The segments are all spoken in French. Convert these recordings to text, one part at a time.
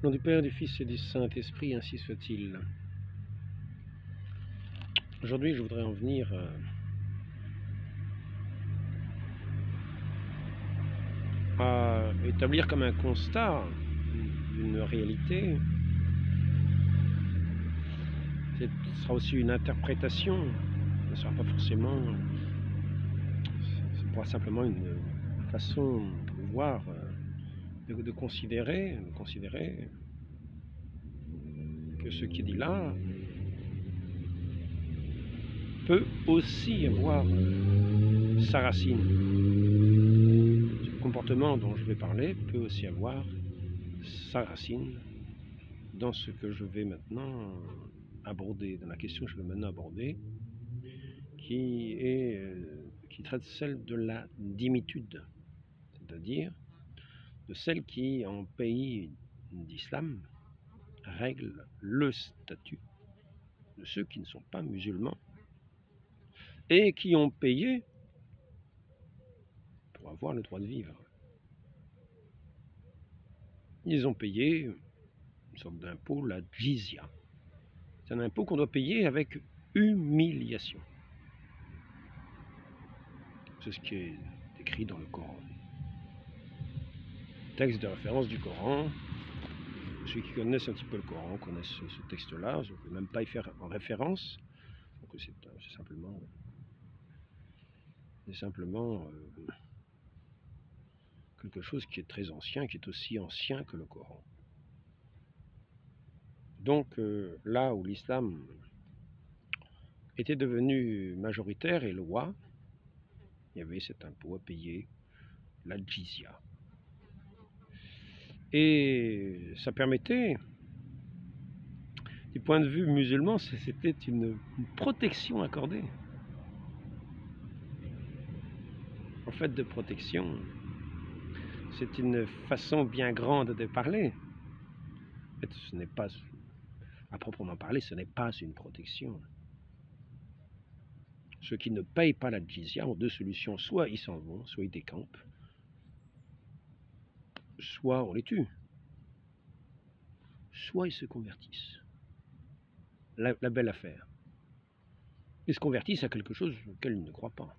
Au nom du Père, du Fils et du Saint-Esprit, ainsi soit-il. Aujourd'hui, je voudrais en venir à établir comme un constat d'une réalité. Ce sera aussi une interprétation, ce ne sera pas forcément, ce pourra simplement une façon de voir, de considérer que ce qui est dit là peut aussi avoir sa racine. Ce comportement dont je vais parler peut aussi avoir sa racine dans ce que je vais maintenant aborder, dans la question que je vais maintenant aborder, qui traite celle de la dimitude, c'est-à-dire de celle qui, en pays d'islam, règle le statut de ceux qui ne sont pas musulmans et qui ont payé pour avoir le droit de vivre. Ils ont payé une sorte d'impôt, la jizya. C'est un impôt qu'on doit payer avec humiliation. C'est ce qui est écrit dans le Coran. Texte de référence du Coran. Ceux qui connaissent un petit peu le Coran connaissent ce texte-là. Je ne peux même pas y faire en référence. Donc c'est simplement quelque chose qui est très ancien, qui est aussi ancien que le Coran. Donc là où l'islam était devenu majoritaire et loi, il y avait cet impôt à payer, la jizya. Et ça permettait, du point de vue musulman, c'était une protection accordée. En fait, de protection, c'est une façon bien grande de parler. En fait, ce n'est pas, à proprement parler, ce n'est pas une protection. Ceux qui ne payent pas la jizya ont deux solutions. Soit ils s'en vont, soit ils décampent, soit on les tue, soit ils se convertissent. La belle affaire. Ils se convertissent à quelque chose auquel ils ne croient pas,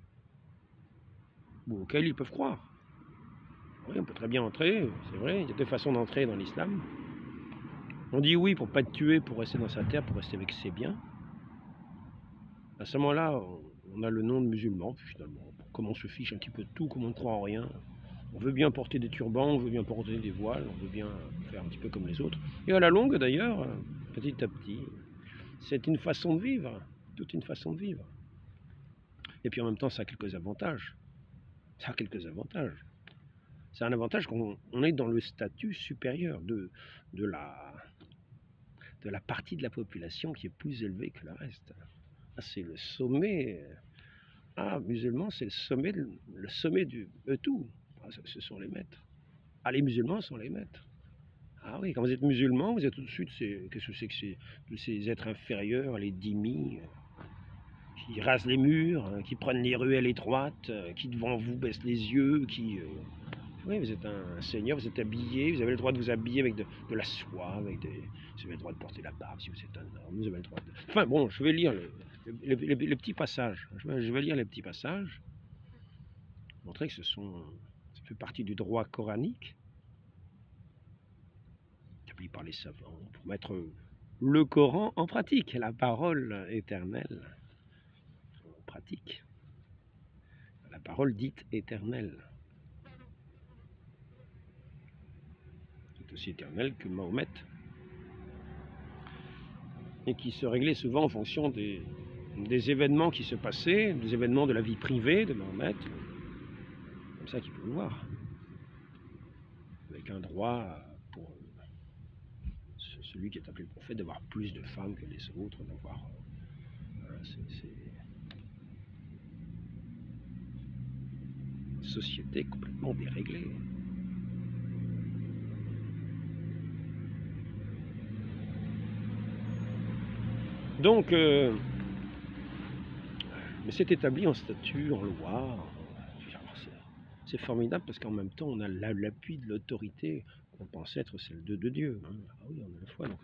ou auquel ils peuvent croire. Oui, on peut très bien entrer, c'est vrai, il y a deux façons d'entrer dans l'islam. On dit oui pour ne pas être tué, pour rester dans sa terre, pour rester avec ses biens. À ce moment-là, on a le nom de musulman, finalement. Comme on se fiche un petit peu de tout, comme on ne croit en rien. On veut bien porter des turbans, on veut bien porter des voiles, on veut bien faire un petit peu comme les autres. Et à la longue, d'ailleurs, petit à petit, c'est une façon de vivre, toute une façon de vivre. Et puis en même temps, ça a quelques avantages. Ça a quelques avantages. C'est un avantage qu'on est dans le statut supérieur de la partie de la population qui est plus élevée que le reste. C'est le sommet. Musulman, c'est le sommet de tout. Ce sont les maîtres. Les musulmans sont les maîtres. Oui, quand vous êtes musulman, vous êtes tout de suite, qu'est-ce que c'est que ces êtres inférieurs, les dhimmis, qui rasent les murs, qui prennent les ruelles étroites, qui devant vous baissent les yeux, oui, vous êtes un seigneur, vous êtes habillé, vous avez le droit de vous habiller avec de la soie, vous avez le droit de porter la barbe si vous êtes un homme, vous avez le droit de... Enfin bon, je vais lire les petits passages. Je vais lire les petits passages, montrer que ça fait partie du droit coranique, établi par les savants, pour mettre le Coran en pratique, la parole éternelle en pratique, la parole dite éternelle. Aussi éternel que Mahomet, et qui se réglait souvent en fonction des événements qui se passaient, des événements de la vie privée de Mahomet, comme ça qu'il peut le voir, avec un droit pour celui qui est appelé le prophète d'avoir plus de femmes que les autres, d'avoir... c'est une société complètement déréglée. Donc, mais c'est établi en statut, en loi. C'est formidable parce qu'en même temps, on a l'appui de l'autorité on pense être celle de Dieu. Hein. Ah oui, on a la foi, donc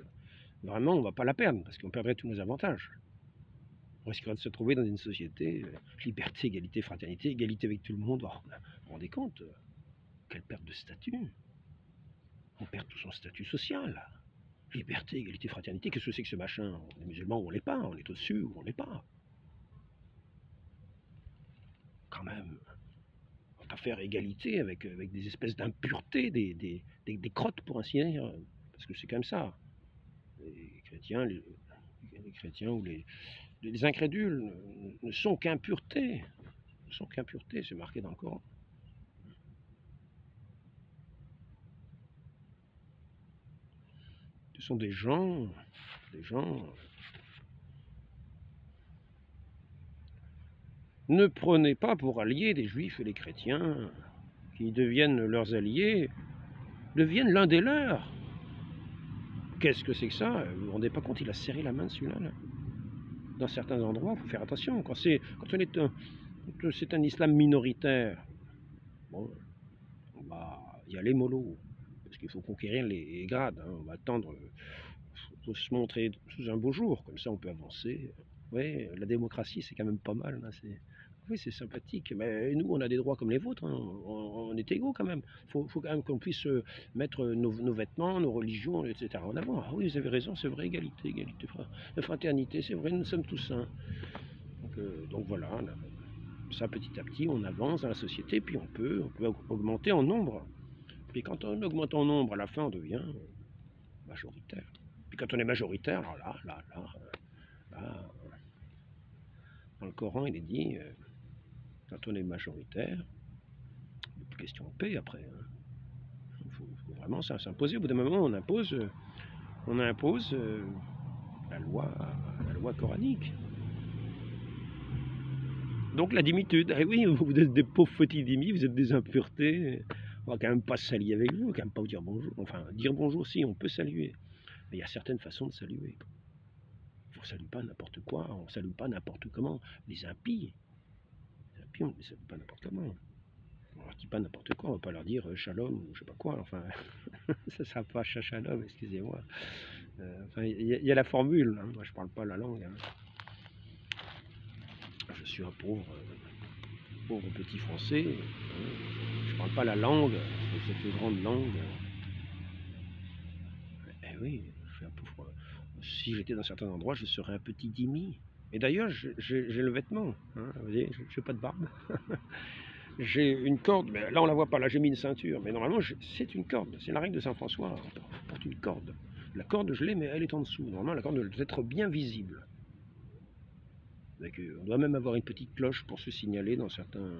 vraiment, on ne va pas la perdre, parce qu'on perdrait tous nos avantages. On risquerait de se trouver dans une société, liberté, égalité, fraternité, égalité avec tout le monde. Oh, vous vous rendez compte, quelle perte de statut. On perd tout son statut social. Liberté, égalité, fraternité, qu'est-ce que c'est que ce machin? On est musulmans ou on l'est pas, on est au-dessus ou on l'est pas. Quand même, on va faire égalité avec des espèces d'impuretés, des crottes pour ainsi dire, parce que c'est quand même ça. Les chrétiens ou les incrédules ne sont qu'impuretés, c'est marqué dans le Coran. Ce sont des gens. Ne prenez pas pour alliés des juifs et les chrétiens, qui deviennent leurs alliés, deviennent l'un des leurs. Qu'est-ce que c'est que ça? Vous vous rendez pas compte, il a serré la main de celui-là. Là. Dans certains endroits, il faut faire attention. Quand c'est un islam minoritaire, bon, on va y aller mollo. Parce qu'il faut conquérir les grades. Hein. On va attendre, faut se montrer sous un beau jour. Comme ça, on peut avancer. Oui, la démocratie, c'est quand même pas mal. Hein. Oui, c'est sympathique, mais nous, on a des droits comme les vôtres, hein. On est égaux quand même. Faut quand même qu'on puisse mettre nos vêtements, nos religions, etc. en avant. Ah oui, vous avez raison, c'est vrai, égalité, fraternité, c'est vrai, nous sommes tous saints. Donc voilà, là, ça petit à petit, on avance dans la société, puis on peut augmenter en nombre. Puis quand on augmente en nombre, à la fin, on devient majoritaire. Puis quand on est majoritaire, alors là, dans le Coran, il est dit... quand on est majoritaire, il n'y a plus question de paix après. Il faut vraiment s'imposer. Au bout d'un moment, on impose la loi coranique. Donc la dimitude. Eh oui, vous êtes des pauvres petits dhimis, vous êtes des impuretés. On va quand même pas s'allier avec vous, on va quand même pas vous dire bonjour. Enfin, dire bonjour, si, on peut saluer. Mais il y a certaines façons de saluer. On ne salue pas n'importe quoi, on ne salue pas n'importe comment. Les impies, on ne les salue pas n'importe comment. On leur dit pas n'importe quoi, on va pas leur dire shalom ou je sais pas quoi, enfin, ça sera pas shalom, excusez-moi. Enfin, il y a la formule, hein. Moi je parle pas la langue. Hein. Je suis un pauvre petit français, hein. Je parle pas la langue, cette grande langue. Eh oui, je suis un pauvre. Si j'étais dans certains endroits, je serais un petit dhimmi. Et d'ailleurs, j'ai le vêtement, hein, vous voyez, je n'ai pas de barbe. J'ai une corde, mais là on la voit pas, là j'ai mis une ceinture, mais normalement c'est une corde, c'est la règle de Saint François, on porte une corde. La corde je l'ai, mais elle est en dessous, normalement la corde doit être bien visible. On doit même avoir une petite cloche pour se signaler dans certains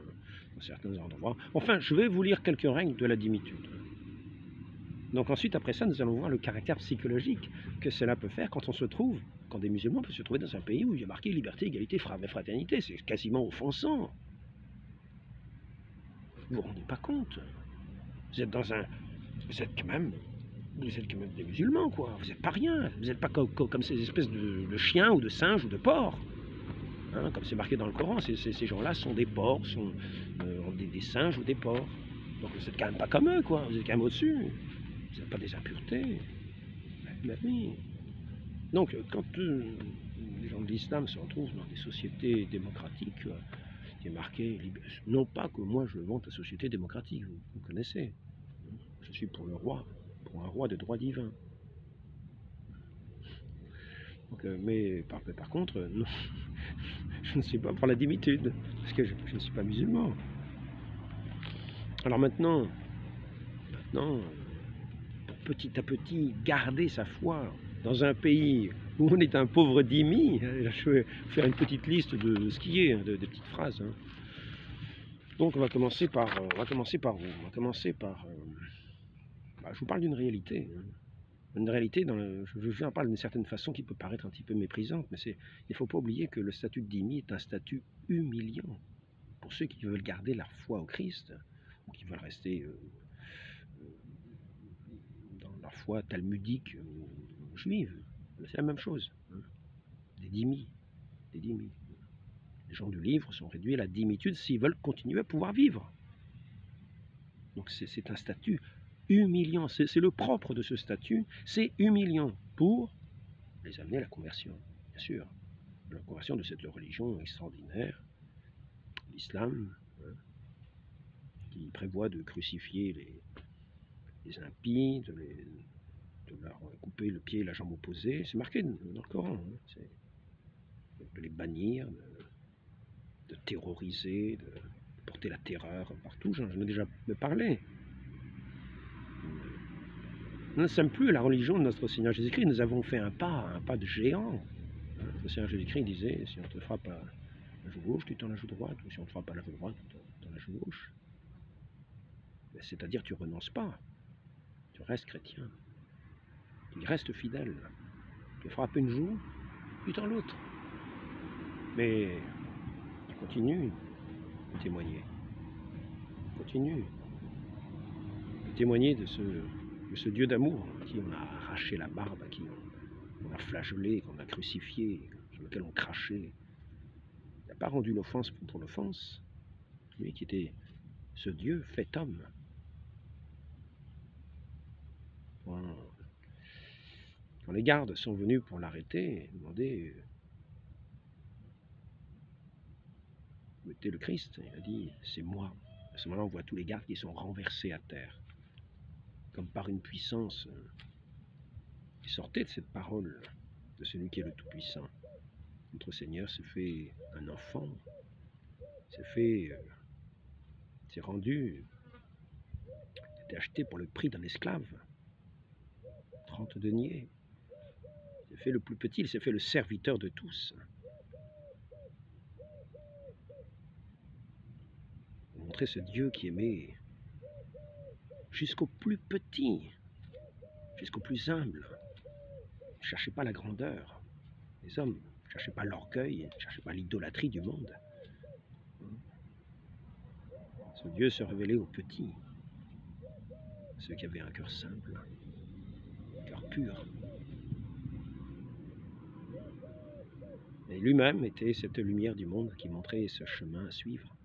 endroits. Enfin, je vais vous lire quelques règles de la dimitude. Donc ensuite, après ça, nous allons voir le caractère psychologique que cela peut faire quand on se trouve, quand des musulmans peuvent se trouver dans un pays où il y a marqué liberté, égalité, fraternité, c'est quasiment offensant. Vous vous rendez pas compte? Vous êtes quand même des musulmans, quoi. Vous n'êtes pas rien. Vous n'êtes pas comme ces espèces de chiens ou de singes ou de porcs. Hein, comme c'est marqué dans le Coran, ces gens-là sont des porcs, sont des singes ou des porcs. Donc vous n'êtes quand même pas comme eux, quoi. Vous êtes quand même au-dessus. Vous n'êtes pas des impuretés. Ben oui. Donc quand les gens de l'islam se retrouvent dans des sociétés démocratiques, qui est marqué, non pas que moi je vante la société démocratique, vous connaissez. Je suis pour le roi, pour un roi de droit divin. Donc, mais par contre, non, je ne suis pas pour la dimitude, parce que je ne suis pas musulman. Alors maintenant, pour petit à petit garder sa foi dans un pays où on est un pauvre dhimmi, je vais faire une petite liste de ce qui est, de petites phrases. Hein. Donc on va commencer par où? On va commencer par je vous parle d'une réalité. Hein. Une réalité, je en parle d'une certaine façon qui peut paraître un petit peu méprisante, mais il ne faut pas oublier que le statut de dhimmi est un statut humiliant pour ceux qui veulent garder leur foi au Christ, ou qui veulent rester dans leur foi talmudique ou juive. C'est la même chose. Hein. Des dhimmis. Les gens du livre sont réduits à la dhimmitude s'ils veulent continuer à pouvoir vivre. Donc c'est un statut humiliant. C'est le propre de ce statut, c'est humiliant pour les amener à la conversion, bien sûr. La conversion de cette religion extraordinaire, l'islam, hein, qui prévoit de crucifier les impies, de leur couper le pied et la jambe opposée. C'est marqué dans le Coran. Hein, de les bannir, de terroriser, de porter la terreur partout. J'en ai déjà parlé. Nous ne sommes plus la religion de notre Seigneur Jésus-Christ. Nous avons fait un pas de géant. Notre Seigneur Jésus-Christ disait, si on te frappe à la joue gauche, tu tends la joue droite, ou si on te frappe à la joue droite, tu tends la joue gauche. C'est-à-dire tu ne renonces pas, tu restes chrétien, tu restes fidèle. Tu frappes une joue, tu tends l'autre. Mais tu continues de témoigner. Continue de témoigner de ce Dieu d'amour à qui on a arraché la barbe, à qui on a flagellé, qu'on a crucifié, sur lequel on crachait. Il n'a pas rendu l'offense pour l'offense. Lui qui était ce Dieu fait homme. Quand les gardes sont venus pour l'arrêter, demander où était le Christ, il a dit c'est moi. À ce moment-là, on voit tous les gardes qui sont renversés à terre, comme par une puissance qui sortait de cette parole de celui qui est le Tout-Puissant. Notre Seigneur s'est fait un enfant, s'est rendu, était acheté pour le prix d'un esclave, 30 deniers. Il s'est fait le plus petit, il s'est fait le serviteur de tous. Pour montrer ce Dieu qui aimait jusqu'au plus petit, jusqu'au plus humble. Ne cherchez pas la grandeur. Les hommes ne cherchaient pas l'orgueil, ne cherchaient pas l'idolâtrie du monde. Ce Dieu se révélait aux petits, ceux qui avaient un cœur simple, un cœur pur. Et lui-même était cette lumière du monde qui montrait ce chemin à suivre,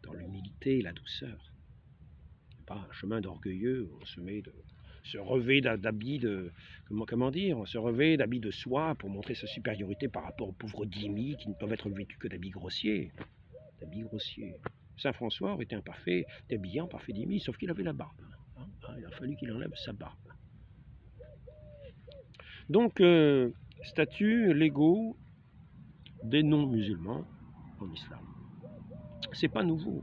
dans l'humilité et la douceur. Pas un chemin d'orgueilleux où on se revêt d'habits de, comment dire, on se revêt d'habits de soie pour montrer sa supériorité par rapport aux pauvres dhimmis qui ne peuvent être vêtus que d'habits grossiers. Saint François aurait été imparfait, habillé en parfait dhimmi, sauf qu'il avait la barbe. Il a fallu qu'il enlève sa barbe. Donc, statut légaux des non-musulmans en islam. C'est pas nouveau.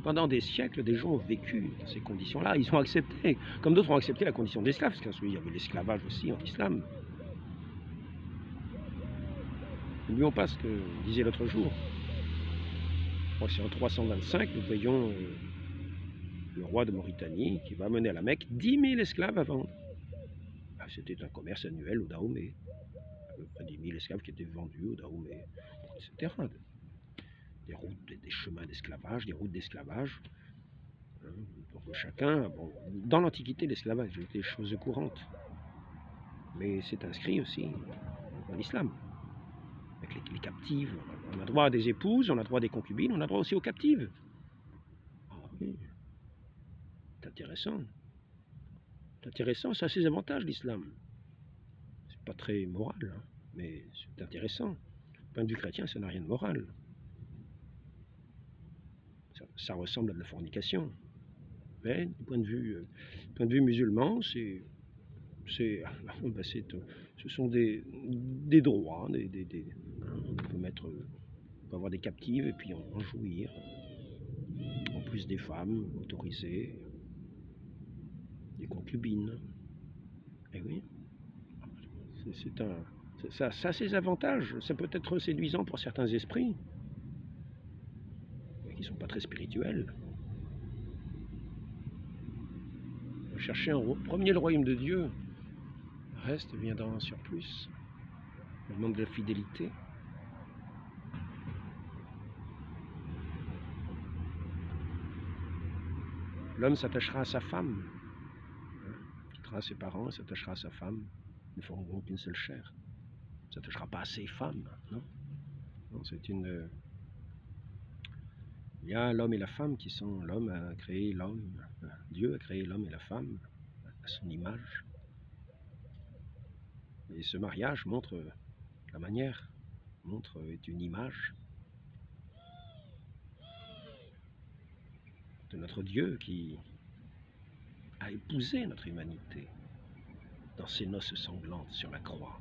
Pendant des siècles, des gens ont vécu dans ces conditions-là. Ils ont accepté, comme d'autres ont accepté la condition d'esclave, parce qu'il y avait l'esclavage aussi en islam. N'oublions pas ce que disait l'autre jour. Je crois que c'est en 325, nous voyons le roi de Mauritanie qui va amener à la Mecque 10 000 esclaves à vendre. C'était un commerce annuel au Dahomey. À peu près 10 000 esclaves qui étaient vendus au Dahomey, etc. Des routes, des chemins d'esclavage, des routes d'esclavage. Pour chacun, bon, dans l'Antiquité, l'esclavage était chose courante. Mais c'est inscrit aussi dans l'islam. Avec les captives, on a droit à des épouses, on a droit à des concubines, on a droit aussi aux captives. Ah oui, c'est intéressant. C'est intéressant, ça a ses avantages l'islam. C'est pas très moral, hein, mais c'est intéressant. Du point de vue chrétien, ça n'a rien de moral. Ça ressemble à de la fornication. Mais du point de vue musulman, ce sont des droits, on peut avoir des captives et puis en jouir, en plus des femmes autorisées, des concubines. Et oui, ça a ses avantages. Ça peut être séduisant pour certains esprits, mais qui ne sont pas très spirituels. Chercher en premier le royaume de Dieu, le reste viendra en surplus. Le demande de la fidélité. L'homme s'attachera à sa femme, quittera ses parents, s'attachera à sa femme, ils ne formeront qu'une seule chair. Il ne s'attachera pas à ses femmes, non, c'est une... Il y a l'homme et la femme qui sont... L'homme a créé l'homme Dieu a créé l'homme et la femme à son image. Et ce mariage montre la manière, est une image de notre Dieu qui a épousé notre humanité dans ses noces sanglantes sur la croix,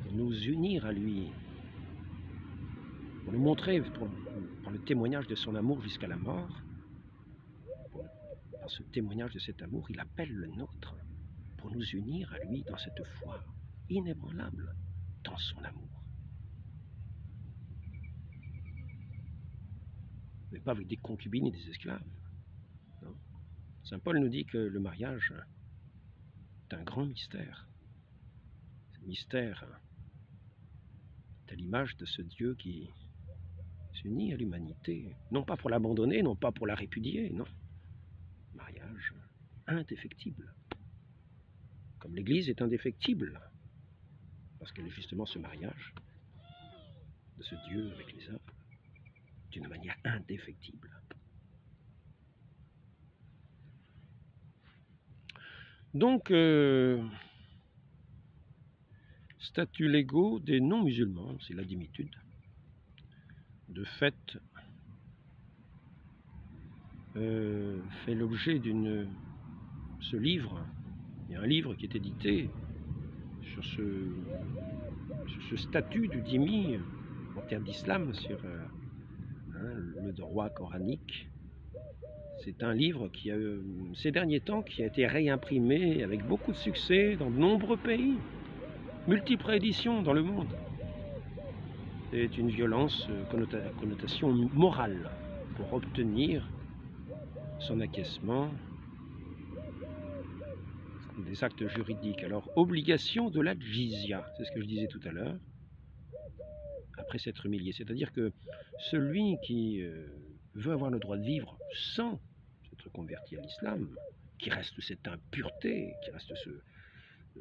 pour nous unir à lui, pour nous montrer par le témoignage de son amour jusqu'à la mort. Par ce témoignage de cet amour, il appelle le nôtre pour nous unir à lui dans cette foi inébranlable dans son amour. Mais pas avec des concubines et des esclaves. Non. Saint Paul nous dit que le mariage est un grand mystère. Ce mystère est à l'image de ce Dieu qui s'unit à l'humanité, non pas pour l'abandonner, non pas pour la répudier, non. Mariage indéfectible. Comme l'Église est indéfectible, parce qu'elle est justement ce mariage de ce Dieu avec les hommes, d'une manière indéfectible. Donc, statut légaux des non-musulmans, c'est la dimitude. De fait, fait l'objet ce livre. Il y a un livre qui est édité sur ce statut du dhimmi en termes d'islam, sur le droit coranique. C'est un livre qui a, ces derniers temps, qui a été réimprimé avec beaucoup de succès dans de nombreux pays, multiples éditions dans le monde. C'est une violence, connotation morale pour obtenir son acquiescement des actes juridiques. Alors, obligation de la jizya, c'est ce que je disais tout à l'heure, après s'être humilié. C'est-à-dire que celui qui veut avoir le droit de vivre sans s'être converti à l'islam, qui reste cette impureté, qui reste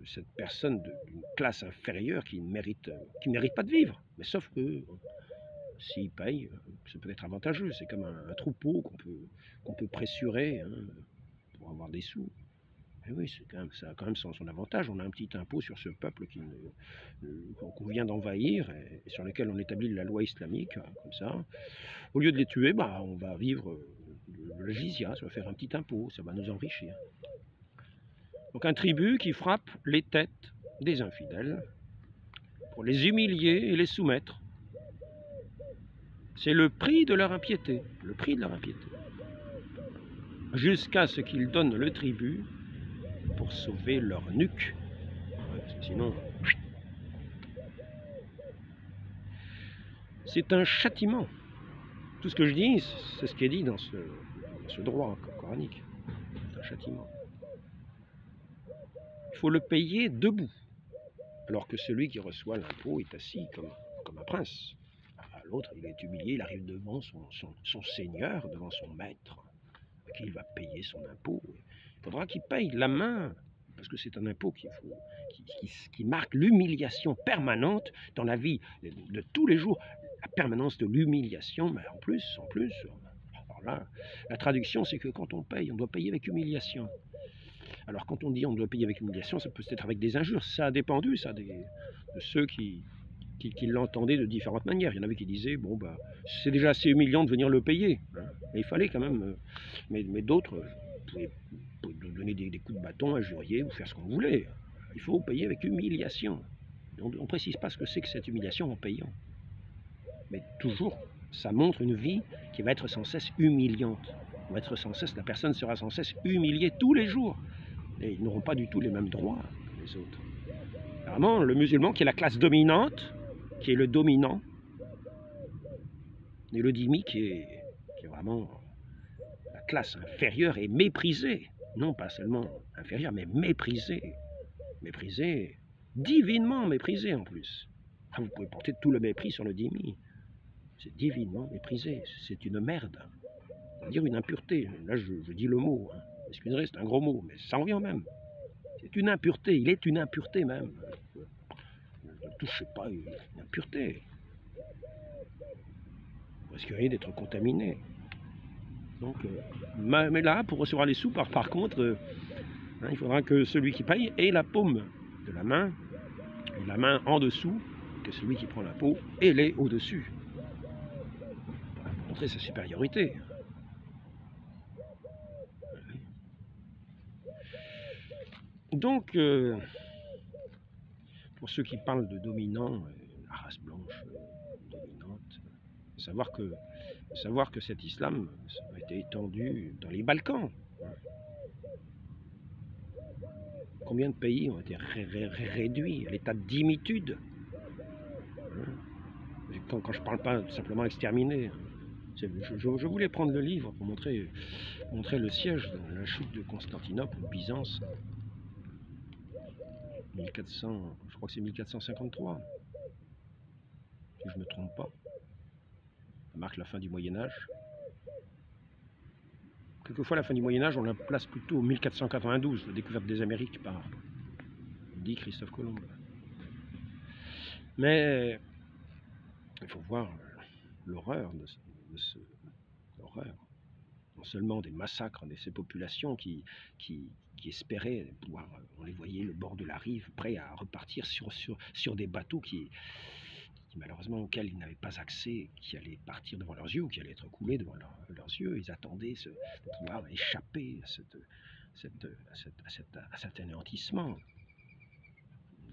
cette personne d'une classe inférieure qui ne mérite pas de vivre, mais sauf que s'il paye, ça peut être avantageux. C'est comme un troupeau qu'on peut pressurer pour avoir des sous. Et oui, ça a quand même son avantage. On a un petit impôt sur ce peuple qu'on vient d'envahir et sur lequel on établit la loi islamique, comme ça. Au lieu de les tuer, on va vivre le jizya, ça va faire un petit impôt, ça va nous enrichir. Donc un tribut qui frappe les têtes des infidèles pour les humilier et les soumettre. C'est le prix de leur impiété, jusqu'à ce qu'ils donnent le tribut pour sauver leur nuque. Sinon, c'est un châtiment. Tout ce que je dis, c'est ce qui est dit dans ce droit coranique. C'est un châtiment. Il faut le payer debout, alors que celui qui reçoit l'impôt est assis comme un prince. L'autre, il est humilié, il arrive devant son seigneur, devant son maître, à qui il va payer son impôt. Il faudra qu'il paye la main, parce que c'est un impôt qui marque l'humiliation permanente dans la vie de tous les jours, la permanence de l'humiliation, mais en plus, alors là, la traduction, c'est que quand on paye, on doit payer avec humiliation. Alors quand on dit on doit payer avec humiliation, ça peut être avec des injures, ça a dépendu, ça, de ceux qui l'entendaient de différentes manières. Il y en avait qui disaient, bon, c'est déjà assez humiliant de venir le payer, hein. Mais il fallait quand même, mais d'autres pouvaient donner des coups de bâton, injurier ou faire ce qu'on voulait. Il faut payer avec humiliation. On ne précise pas ce que c'est que cette humiliation en payant. Mais toujours, ça montre une vie qui va être sans cesse humiliante. La personne sera sans cesse humiliée tous les jours. Et ils n'auront pas du tout les mêmes droits que les autres. Vraiment, le musulman qui est la classe dominante, qui est le dominant, et le dhimmi qui est vraiment la classe inférieure et méprisée. Non pas seulement inférieure, mais méprisée. Méprisée, divinement méprisée en plus. Vous pouvez porter tout le mépris sur le dhimmi. C'est divinement méprisé, c'est une merde. C'est-à-dire une impureté. Là, je dis le mot. Excusez, c'est un gros mot, mais ça en vient même. C'est une impureté, il est une impureté même. Ne touchez pas une impureté. Vous risqueriez d'être contaminé. Donc, mais là, pour recevoir les sous, par contre, hein, il faudra que celui qui paye ait la paume de la main, et la main en dessous, que celui qui prend l'impôt ait les au-dessus, pour montrer sa supériorité. Donc, pour ceux qui parlent de dominant, la race blanche dominante, savoir que cet islam a été étendu dans les Balkans. Combien de pays ont été réduits à l'état de dimitude? Quand je ne parle pas simplement exterminés. Je voulais prendre le livre pour montrer le siège de la chute de Constantinople, Byzance, 1400, je crois que c'est 1453, si je ne me trompe pas. Ça marque la fin du Moyen-Âge. Quelquefois, la fin du Moyen-Âge, on la place plutôt au 1492, la découverte des Amériques par dit Christophe Colomb. Mais il faut voir l'horreur de ce horreur. Non seulement des massacres de ces populations qui espéraient pouvoir, on les voyait le bord de la rive, prêts à repartir sur des bateaux qui malheureusement auxquels ils n'avaient pas accès, qui allaient partir devant leurs yeux ou qui allaient être coulés devant leurs yeux. Ils attendaient de pouvoir échapper à cet anéantissement.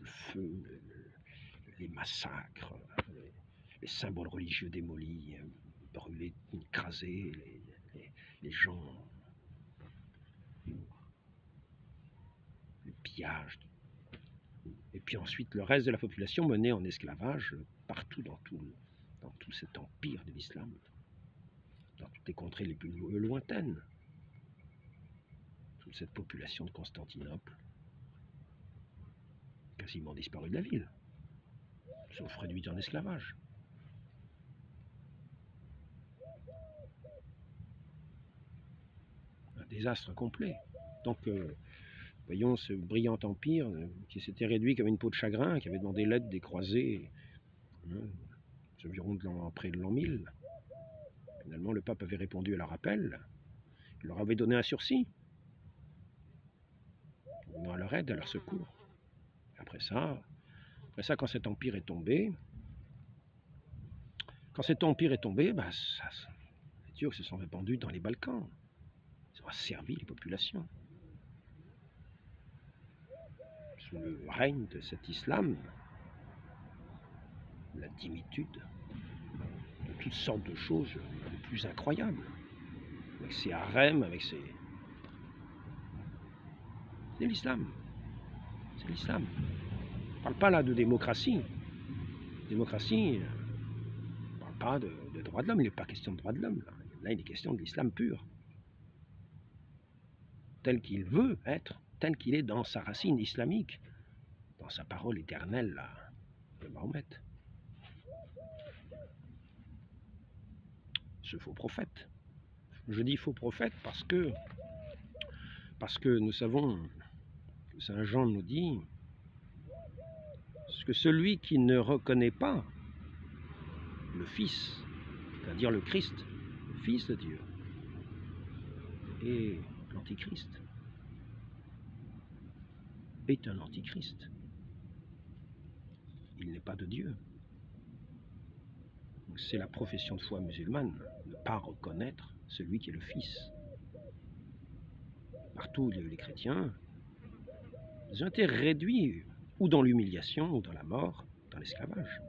Le feu, les massacres, les symboles religieux démolis, brûlés, écrasés, les gens, le pillage. Et puis ensuite, le reste de la population menée en esclavage partout dans tout cet empire de l'islam, dans toutes les contrées les plus lointaines. Toute cette population de Constantinople, quasiment disparue de la ville, sauf réduite en esclavage. Un désastre complet. Donc, voyons ce brillant empire qui s'était réduit comme une peau de chagrin, qui avait demandé l'aide des croisés, environ après l'an 1000. Finalement, le pape avait répondu à leur appel. Il leur avait donné un sursis, venant à leur aide, à leur secours. Après ça, quand cet empire est tombé, bah, les Turcs se sont répandus dans les Balkans. Ils ont asservi les populations. Sous le règne de cet islam, la dimitude, de toutes sortes de choses les plus incroyables. Avec ses harems, avec ses... C'est l'islam. C'est l'islam. On ne parle pas là de démocratie. Démocratie, on ne parle pas de droits de l'homme. Il n'est pas question de droits de l'homme. Là, il est question de l'islam pur. Tel qu'il veut être, tel qu'il est dans sa racine islamique, dans sa parole éternelle là, de Mahomet. Ce faux prophète. Je dis faux prophète parce que nous savons que Saint Jean nous dit que celui qui ne reconnaît pas le Fils, c'est-à-dire le Christ, le Fils de Dieu, et l'Antichrist, est un Antichrist. Il n'est pas de Dieu. C'est la profession de foi musulmane, ne pas reconnaître celui qui est le Fils. Partout où il y a eu les chrétiens, ils ont été réduits ou dans l'humiliation, ou dans la mort, dans l'esclavage.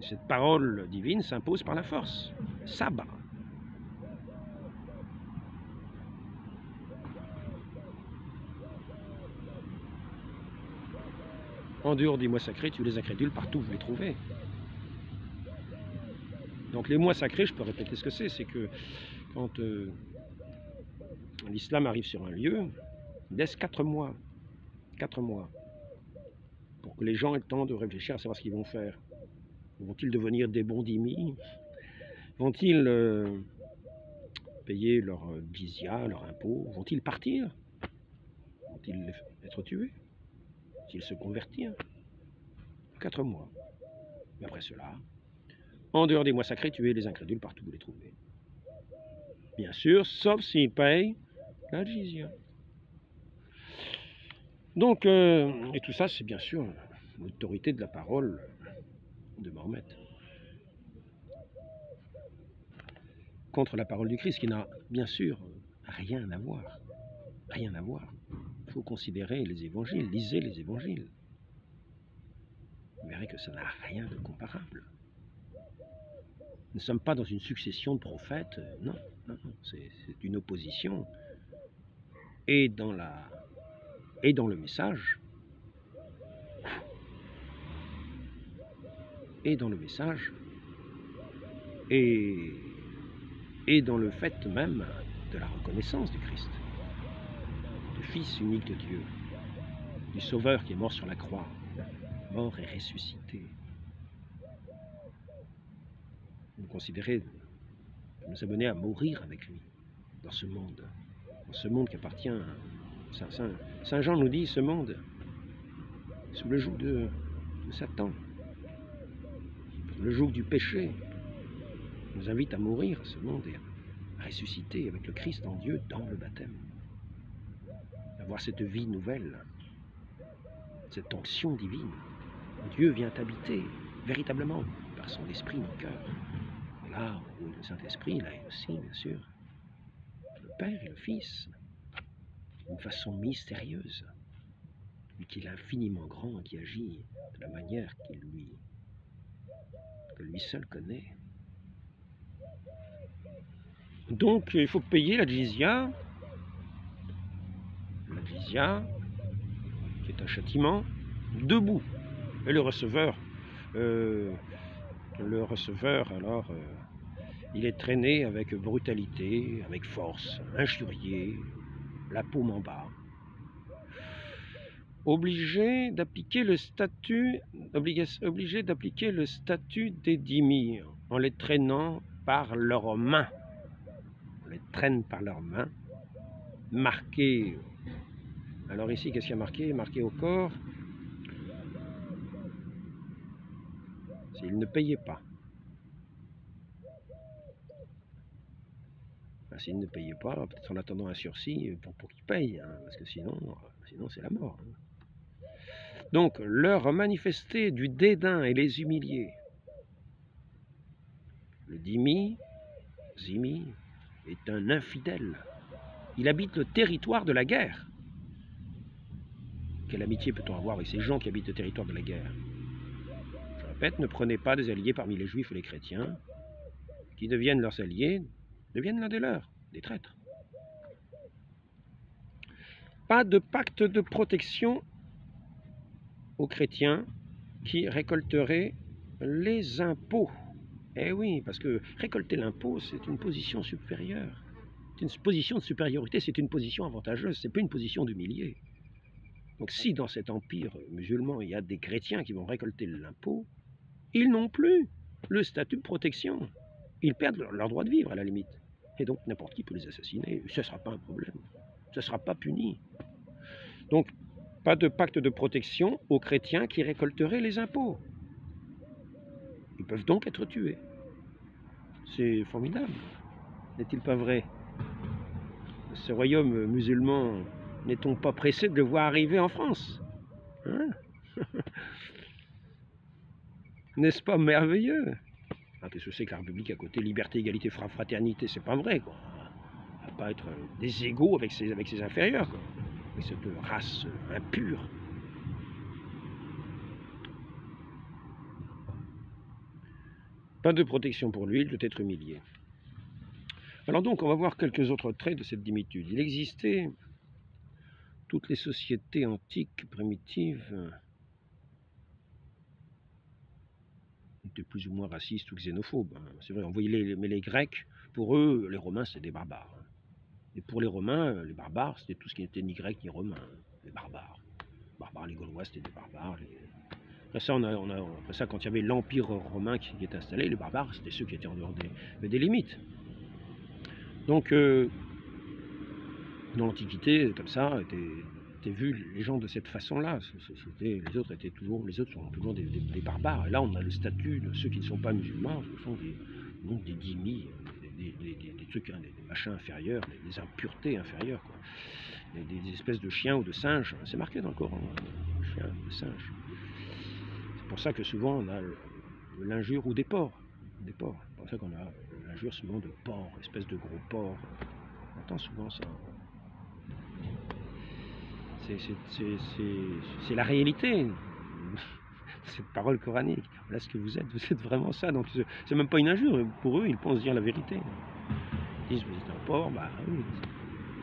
Cette parole divine s'impose par la force. Sabba. En dehors des mois sacrés, tu les incrédules partout où vous les trouvez. Donc les mois sacrés, je peux répéter ce que c'est que quand l'islam arrive sur un lieu, il laisse 4 mois. 4 mois. Pour que les gens aient le temps de réfléchir à savoir ce qu'ils vont faire. Vont-ils devenir des bons dhimmis? Vont-ils payer leur jizya, leur impôt? Vont-ils partir? Vont-ils être tués? Vont-ils se convertir? 4 mois. Mais après cela, En dehors des mois sacrés, tuer les incrédules partout où vous les trouvez. Bien sûr, sauf s'ils payent la jizya. Donc, et tout ça, c'est bien sûr l'autorité de la parole de Mahomet. Contre la parole du Christ, qui n'a bien sûr rien à voir. Rien à voir. Il faut considérer les évangiles, lisez les évangiles. Vous verrez que ça n'a rien de comparable. Nous ne sommes pas dans une succession de prophètes, non, non, non. C'est une opposition. Et dans le message, et dans le message, et dans le fait même de la reconnaissance du Christ, du Fils unique de Dieu, du Sauveur qui est mort sur la croix, mort et ressuscité. Nous considérer de nous abonner à mourir avec lui dans ce monde qui appartient à Saint Jean nous dit, ce monde sous le joug de Satan, sous le joug du péché, nous invite à mourir à ce monde et à ressusciter avec le Christ en Dieu dans le baptême, avoir cette vie nouvelle, cette onction divine. Dieu vient habiter véritablement par son esprit nos cœurs. Et là où le Saint-Esprit, là aussi, bien sûr, le Père et le Fils, d'une façon mystérieuse, lui qui est infiniment grand et qui agit de la manière que lui seul connaît. Donc il faut payer la jizya qui est un châtiment, debout. Et le receveur alors, il est traîné avec brutalité, avec force, injurié, la paume en bas. Obligé d'appliquer le statut des dhimmis en les traînant par leurs mains. On les traîne par leurs mains, marqué. Alors ici, qu'est-ce qu'il y a marqué? Marqué au corps. S'ils ne payaient pas. S'ils ne payaient pas, peut-être en attendant un sursis pour qu'ils payent, hein, parce que sinon c'est la mort. Hein. Donc, leur manifester du dédain et les humilier. Le zimmi est un infidèle. Il habite le territoire de la guerre. Quelle amitié peut-on avoir avec ces gens qui habitent le territoire de la guerre? Je répète, ne prenez pas des alliés parmi les juifs et les chrétiens, qui deviennent leurs alliés, deviennent l'un des leurs, des traîtres. Pas de pacte de protection aux chrétiens qui récolteraient les impôts. Eh oui, parce que récolter l'impôt, c'est une position supérieure. C'est une position de supériorité, c'est une position avantageuse, c'est pas une position d'humilié. Donc si dans cet empire musulman, il y a des chrétiens qui vont récolter l'impôt, ils n'ont plus le statut de protection. Ils perdent leur droit de vivre à la limite. Et donc n'importe qui peut les assassiner. Ce ne sera pas un problème. Ce ne sera pas puni. Donc pas de pacte de protection aux chrétiens qui récolteraient les impôts. Ils peuvent donc être tués. C'est formidable. N'est-il pas vrai? Ce royaume musulman, n'est-on pas pressé de le voir arriver en France? Hein? N'est-ce pas merveilleux? Ah, qu'est-ce que c'est que la République à côté? Liberté, égalité, fraternité, c'est pas vrai, quoi. On va pas être des égaux avec ses inférieurs, quoi. Avec cette race impure. Pas de protection pour lui, il doit être humilié. Alors donc, on va voir quelques autres traits de cette dimitude. Il existait, toutes les sociétés antiques, primitives, étaient plus ou moins racistes ou xénophobes. C'est vrai, on voyait mais les Grecs, pour eux, les Romains, c'était des barbares. Et pour les Romains, les barbares, c'était tout ce qui n'était ni grec ni romain. Les barbares. Les Gaulois, c'était des barbares. Après ça, quand il y avait l'Empire romain qui est installé, les barbares, c'était ceux qui étaient en dehors des limites. Donc, dans l'Antiquité, comme ça, c'était vu les gens de cette façon-là. Les autres sont toujours des barbares. Et là, on a le statut de ceux qui ne sont pas musulmans, ce sont des dhimmis, des trucs, hein, des machins inférieurs, des impuretés inférieures, quoi. Des espèces de chiens ou de singes. C'est marqué dans le Coran, chiens ou singes. C'est pour ça que souvent on a l'injure ou des porcs. C'est pour ça qu'on a l'injure souvent de porc, espèce de gros porc. On entend souvent ça. C'est la réalité. Cette parole coranique. Voilà ce que vous êtes vraiment ça. Donc c'est même pas une injure. Pour eux, ils pensent dire la vérité. Ils disent vous êtes un porc, bah oui.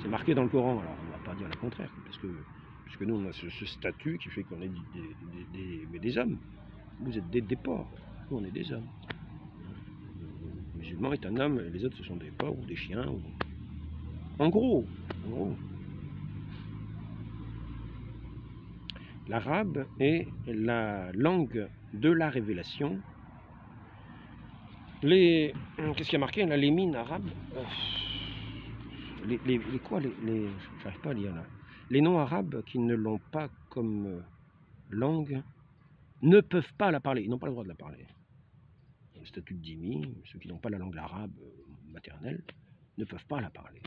C'est marqué dans le Coran. Alors on va pas dire le contraire, parce que nous on a ce statut qui fait qu'on est des hommes. Vous êtes des porcs. Nous on est des hommes. Le musulman est un homme, et les autres ce sont des porcs ou des chiens. En gros. L'arabe est la langue de la révélation. Qu'est-ce qu'il y a marqué là? Les mines arabes. J'arrive pas à lire là. Les noms arabes qui ne l'ont pas comme langue ne peuvent pas la parler. Ils n'ont pas le droit de la parler. Le statut de dhimmi, ceux qui n'ont pas la langue arabe maternelle, ne peuvent pas la parler.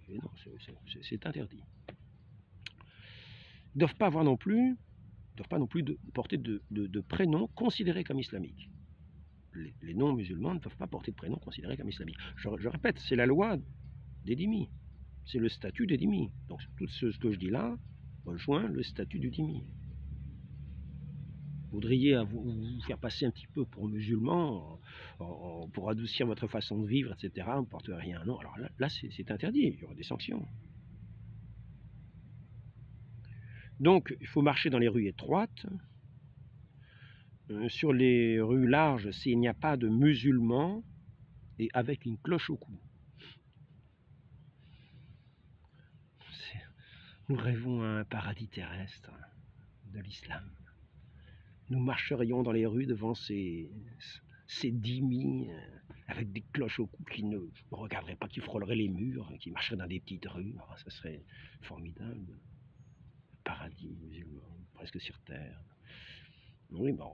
Et non, c'est interdit. Ils ne doivent pas avoir non plus, porter de prénoms considérés comme islamiques. Les non-musulmans ne peuvent pas porter de prénoms considérés comme islamiques. Je répète, c'est la loi des dhimmis. C'est le statut des dhimmis. Donc tout ce que je dis là rejoint le statut du dhimmi. Vous voudriez vous faire passer un petit peu pour musulman, pour adoucir votre façon de vivre, etc. Vous ne porterez rien. Non, alors là c'est interdit, il y aura des sanctions. Donc, il faut marcher dans les rues étroites. Sur les rues larges, s'il n'y a pas de musulmans, et avec une cloche au cou. Nous rêvons à un paradis terrestre de l'islam. Nous marcherions dans les rues devant ces dhimmis avec des cloches au cou qui ne regarderaient pas, qui frôleraient les murs, qui marcheraient dans des petites rues. Oh, ça serait formidable. Paradis musulman, presque sur terre. Oui, bon,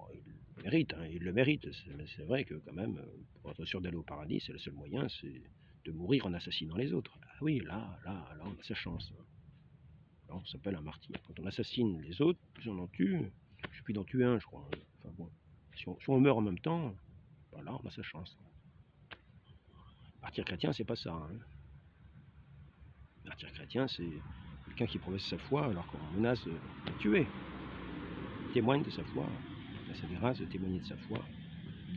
il le mérite. C'est vrai que quand même, pour être sûr d'aller au paradis, c'est le seul moyen, c'est de mourir en assassinant les autres. Ah oui, là, on a sa chance. Là, on s'appelle un martyr. Quand on assassine les autres, plus on en tue, je puis d'en tuer un, je crois. Enfin bon, si on meurt en même temps, ben là, on a sa chance. Martyr chrétien, c'est pas ça. Hein. Martyr chrétien, c'est quelqu'un qui professe sa foi alors qu'on menace de le tuer. Il témoigne de sa foi. Ça des races de témoigner de sa foi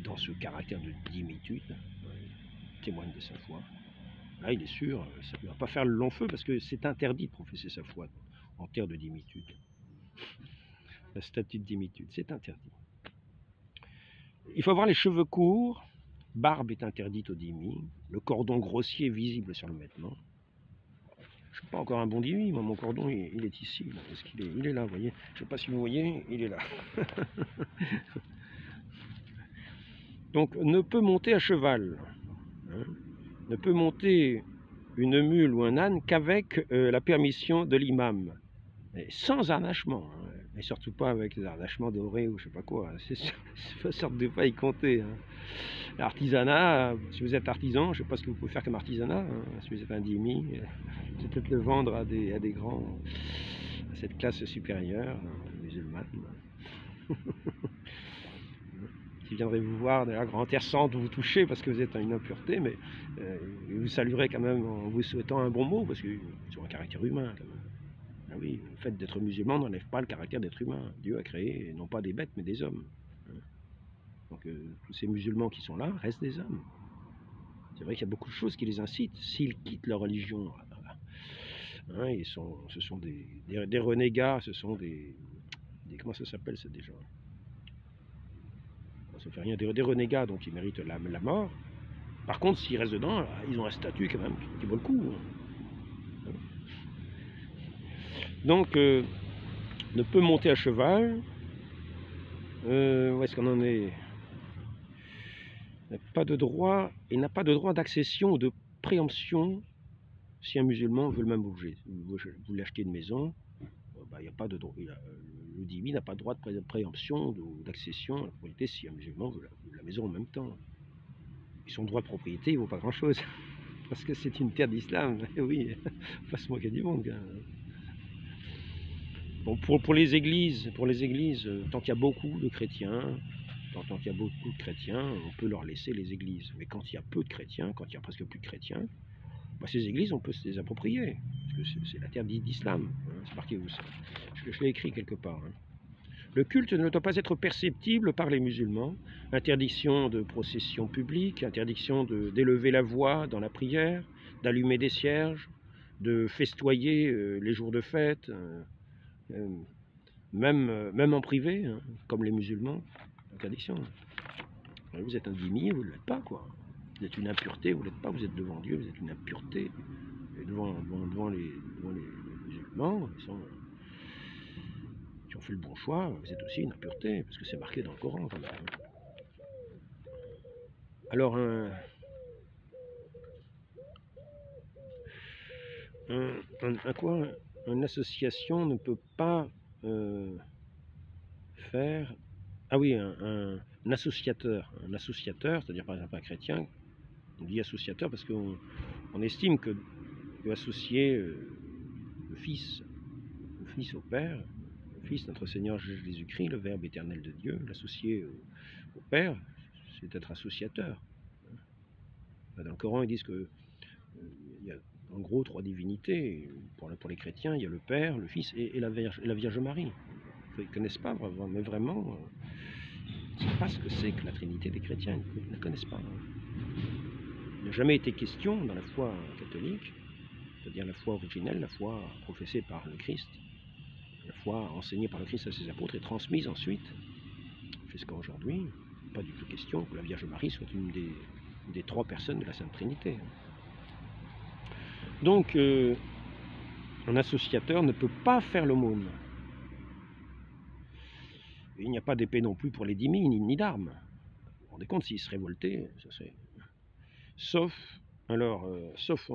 dans ce caractère de dhimitude. Il témoigne de sa foi. Là, il est sûr, ça ne va pas faire le long feu parce que c'est interdit de professer sa foi en terre de dhimitude. Le statut de dhimitude, c'est interdit. Il faut avoir les cheveux courts. Barbe est interdite aux dhimmis. Le cordon grossier visible sur le vêtement. Je ne suis pas encore un bon dhimmi, moi mon cordon il est ici. Est-ce qu'il est, il est là, vous voyez? Je ne sais pas si vous voyez, il est là. Donc ne peut monter à cheval, hein, ne peut monter une mule ou un âne qu'avec la permission de l'imam, sans harnachement, hein, et surtout pas avec des harnachements dorés ou je sais pas quoi, c'est sorte de pas y compter. Hein. L'artisanat, si vous êtes artisan, je ne sais pas ce que vous pouvez faire comme artisanat, hein, si vous êtes un dhimmi, peut-être le vendre à des grands, à cette classe supérieure, musulmane. Qui viendraient vous voir de la grande terre sans vous toucher parce que vous êtes une impureté, mais vous salueraient quand même en vous souhaitant un bon mot parce qu'ils ont un caractère humain quand même. Ah oui, le fait d'être musulman n'enlève pas le caractère d'être humain. Dieu a créé non pas des bêtes mais des hommes. Donc tous ces musulmans qui sont là restent des hommes. C'est vrai qu'il y a beaucoup de choses qui les incitent s'ils quittent leur religion. Hein, ce sont des renégats, ce sont des comment ça s'appelle ça déjà? Ça fait rien, des renégats, donc ils méritent la mort. Par contre, s'ils restent dedans, ils ont un statut quand même qui vaut le coup. Donc, ne peut monter à cheval. Où est-ce qu'on en est? Il n'a pas de droit, il n'a pas de droit d'accession ou de préemption si un musulman veut le même objet. Vous voulez acheter une maison, bah, y a pas de droit, le dhimmi n'a pas de droit de préemption ou d'accession à la propriété si un musulman veut la maison en même temps. Et son droit de propriété, il vaut pas grand-chose, parce que c'est une terre d'islam. Oui, fasse moi qu'il y a du monde. Bon, pour les églises, tant qu'il y a beaucoup de chrétiens, on peut leur laisser les églises. Mais quand il y a peu de chrétiens, quand il y a presque plus de chrétiens, bah, ces églises, on peut se les approprier. Parce que c'est la terre d'islam. Hein, c'est marqué, je l'ai écrit quelque part. Hein. Le culte ne doit pas être perceptible par les musulmans. Interdiction de procession publique, interdiction d'élever la voix dans la prière, d'allumer des cierges, de festoyer les jours de fête, même en privé, hein, comme les musulmans. Interdiction. Vous êtes un dhimmi, vous ne l'êtes pas, quoi. Vous êtes une impureté, vous ne l'êtes pas, vous êtes devant Dieu, vous êtes une impureté. Et devant les musulmans, qui ont fait le bon choix, vous êtes aussi une impureté, parce que c'est marqué dans le Coran quand même. Alors une association ne peut pas faire... Ah oui, un associateur, c'est-à-dire par exemple un chrétien, on dit associateur parce qu'on estime que associer le Fils au Père, le Fils, notre Seigneur Jésus-Christ, le Verbe éternel de Dieu, l'associer au Père, c'est être associateur. Dans le Coran, ils disent que il y a en gros 3 divinités. Pour les chrétiens, il y a le Père, le Fils et la Vierge Marie. Ils ne connaissent pas, mais vraiment, ils ne savent pas ce que c'est que la Trinité des chrétiens. Ils ne la connaissent pas. Il n'a jamais été question dans la foi catholique, c'est-à-dire la foi originelle, la foi professée par le Christ, la foi enseignée par le Christ à ses apôtres et transmise ensuite jusqu'à aujourd'hui. Pas du tout question que la Vierge Marie soit une des 3 personnes de la Sainte Trinité. Donc, un associateur ne peut pas faire l'aumône. Il n'y a pas d'épée non plus pour les dhimmis, ni d'armes. Vous vous rendez compte, s'ils se révoltaient, ça serait... Sauf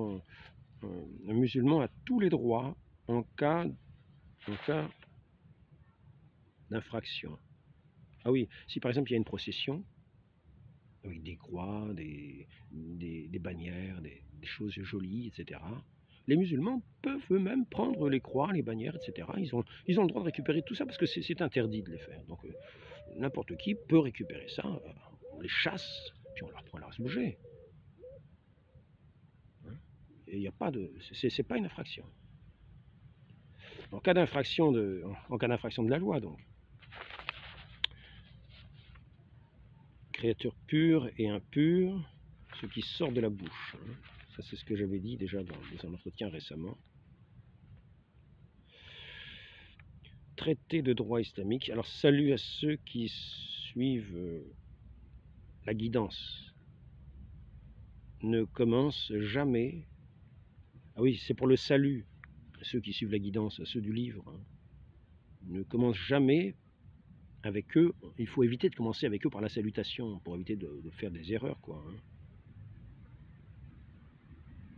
un musulman a tous les droits en cas d'infraction. Ah oui, si par exemple il y a une procession, avec des croix, des bannières, des choses jolies, etc., les musulmans peuvent eux-mêmes prendre les croix, les bannières, etc. Ils ont le droit de récupérer tout ça parce que c'est interdit de les faire. Donc n'importe qui peut récupérer ça, on les chasse, puis on leur prend leurs objets. Et il n'y a pas de... C'est pas une infraction. En cas d'infraction de la loi, donc. Créature pure et impure, ce qui sort de la bouche. Ça, c'est ce que j'avais dit déjà dans un entretien récemment. Traité de droit islamique. Alors, salut à ceux qui suivent la guidance. Ne commence jamais... Ah oui, c'est pour le salut. Ceux qui suivent la guidance, ceux du livre. Ne commence jamais avec eux. Il faut éviter de commencer avec eux par la salutation, pour éviter de faire des erreurs, quoi.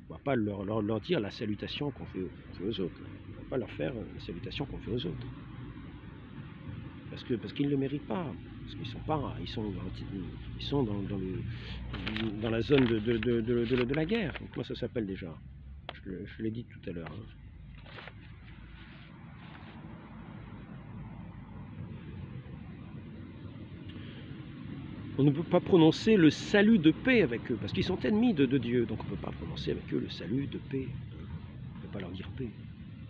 On ne va pas leur dire la salutation qu'on fait aux autres. On ne va pas leur faire la salutation qu'on fait aux autres. Parce qu'ils ne le méritent pas. Parce qu'ils sont dans la zone de la guerre. Comment ça s'appelle déjà? Je l'ai dit tout à l'heure. On ne peut pas prononcer le salut de paix avec eux, parce qu'ils sont ennemis de Dieu. Donc on ne peut pas prononcer avec eux le salut de paix. On ne peut pas leur dire paix,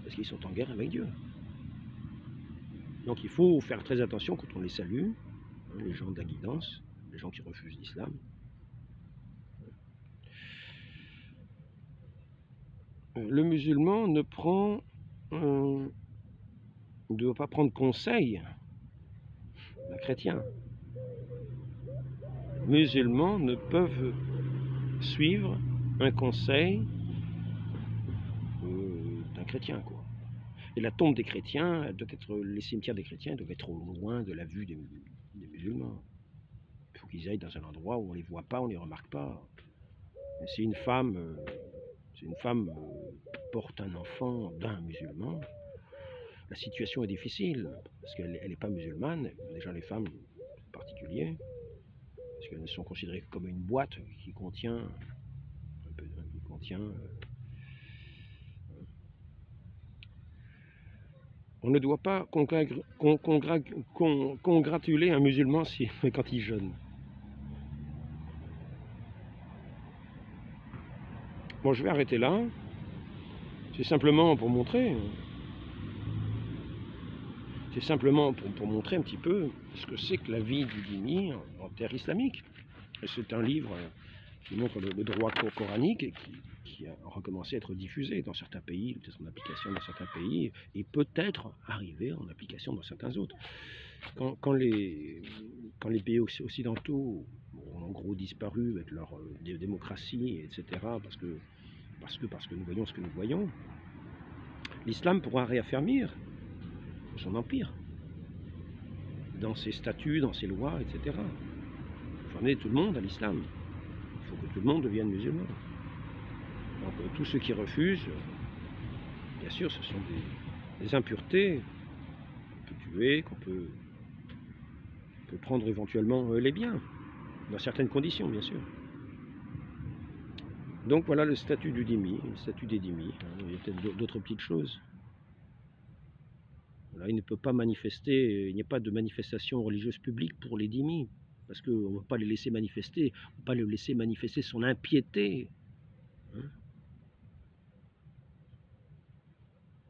parce qu'ils sont en guerre avec Dieu. Donc il faut faire très attention quand on les salue, les gens de la guidance, les gens qui refusent l'islam. Le musulman ne doit pas prendre conseil d'un chrétien. Les musulmans ne peuvent suivre un conseil d'un chrétien, quoi. Et la tombe des chrétiens, les cimetières des chrétiens doivent être loin de la vue des musulmans. Il faut qu'ils aillent dans un endroit où on ne les voit pas, on ne les remarque pas. Mais si une femme porte un enfant d'un musulman, la situation est difficile, parce qu'elle n'est pas musulmane, déjà les femmes en particulier, parce qu'elles sont considérées comme une boîte qui contient, on ne doit pas congratuler un musulman quand il jeûne. Bon, je vais arrêter là. C'est simplement pour montrer. C'est simplement pour montrer un petit peu ce que c'est que la vie du dhimmi en terre islamique. C'est un livre qui montre le droit coranique et qui a recommencé à être diffusé dans certains pays, peut-être en application dans certains pays, et peut-être arriver en application dans certains autres. Quand les pays occidentaux ont en gros disparu avec leur démocratie, etc., parce que nous voyons ce que nous voyons, l'islam pourra réaffermir son empire, dans ses statuts, dans ses lois, etc. Il faut amener tout le monde à l'islam. Il faut que tout le monde devienne musulman. Donc tous ceux qui refusent, bien sûr, ce sont des impuretés qu'on peut tuer, qu'on peut prendre éventuellement les biens, dans certaines conditions, bien sûr. Donc voilà le statut du dhimmi, le statut des dhimmis. Il y a peut-être d'autres petites choses. Voilà, il ne peut pas manifester, il n'y a pas de manifestation religieuse publique pour les dhimmis, parce qu'on ne va pas les laisser manifester, on ne va pas les laisser manifester son impiété.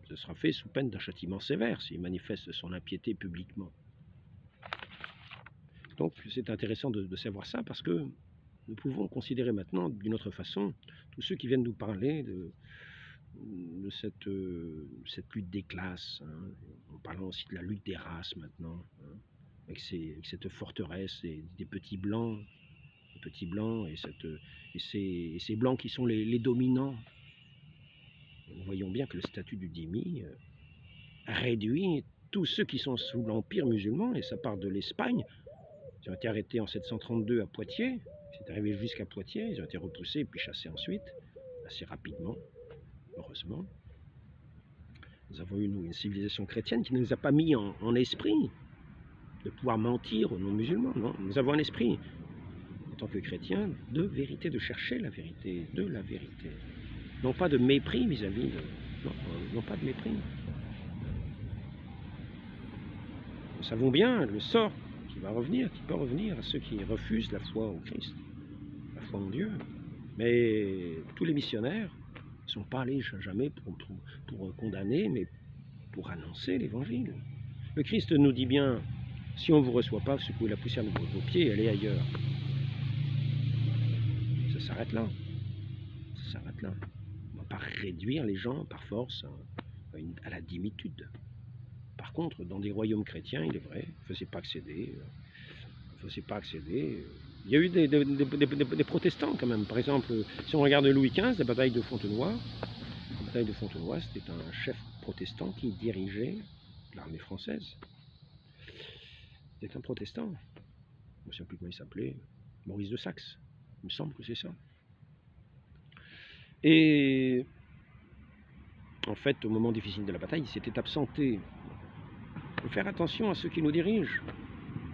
Ce sera fait sous peine d'un châtiment sévère s'il manifeste son impiété publiquement. Donc c'est intéressant de savoir ça, parce que nous pouvons considérer maintenant d'une autre façon tous ceux qui viennent nous parler de cette lutte des classes, en parlant aussi de la lutte des races maintenant, avec cette forteresse des petits blancs, et ces blancs qui sont les dominants. Nous voyons bien que le statut du dhimmi réduit tous ceux qui sont sous l'empire musulman, et ça part de l'Espagne. Ils ont été arrêtés en 732 à Poitiers, c'est arrivé jusqu'à Poitiers, ils ont été repoussés et puis chassés ensuite, assez rapidement, heureusement. Nous avons eu une civilisation chrétienne qui ne nous a pas mis en esprit de pouvoir mentir aux non-musulmans. Non, nous avons un esprit, en tant que chrétiens, de vérité, de chercher la vérité, de la vérité. Non pas de mépris vis-à-vis de... Non, pas de mépris. Nous savons bien le sort qui va revenir, qui peut revenir à ceux qui refusent la foi au Christ, la foi en Dieu. Mais tous les missionnaires ne sont pas allés jamais pour condamner, mais pour annoncer l'évangile. Le Christ nous dit bien, si on ne vous reçoit pas, secouez la poussière de vos pieds et allez ailleurs. Ça s'arrête là. Ça s'arrête là. On ne va pas réduire les gens par force à la dhimmitude. Par contre, dans des royaumes chrétiens, il est vrai, il ne faisait pas accéder. Il y a eu des protestants quand même. Par exemple, si on regarde Louis XV, la bataille de Fontenoy, c'était un chef protestant qui dirigeait l'armée française. C'était un protestant. Je ne sais plus comment il s'appelait. Maurice de Saxe. Il me semble que c'est ça. Et en fait, au moment difficile de la bataille, il s'était absenté. Il faut faire attention à ceux qui nous dirigent.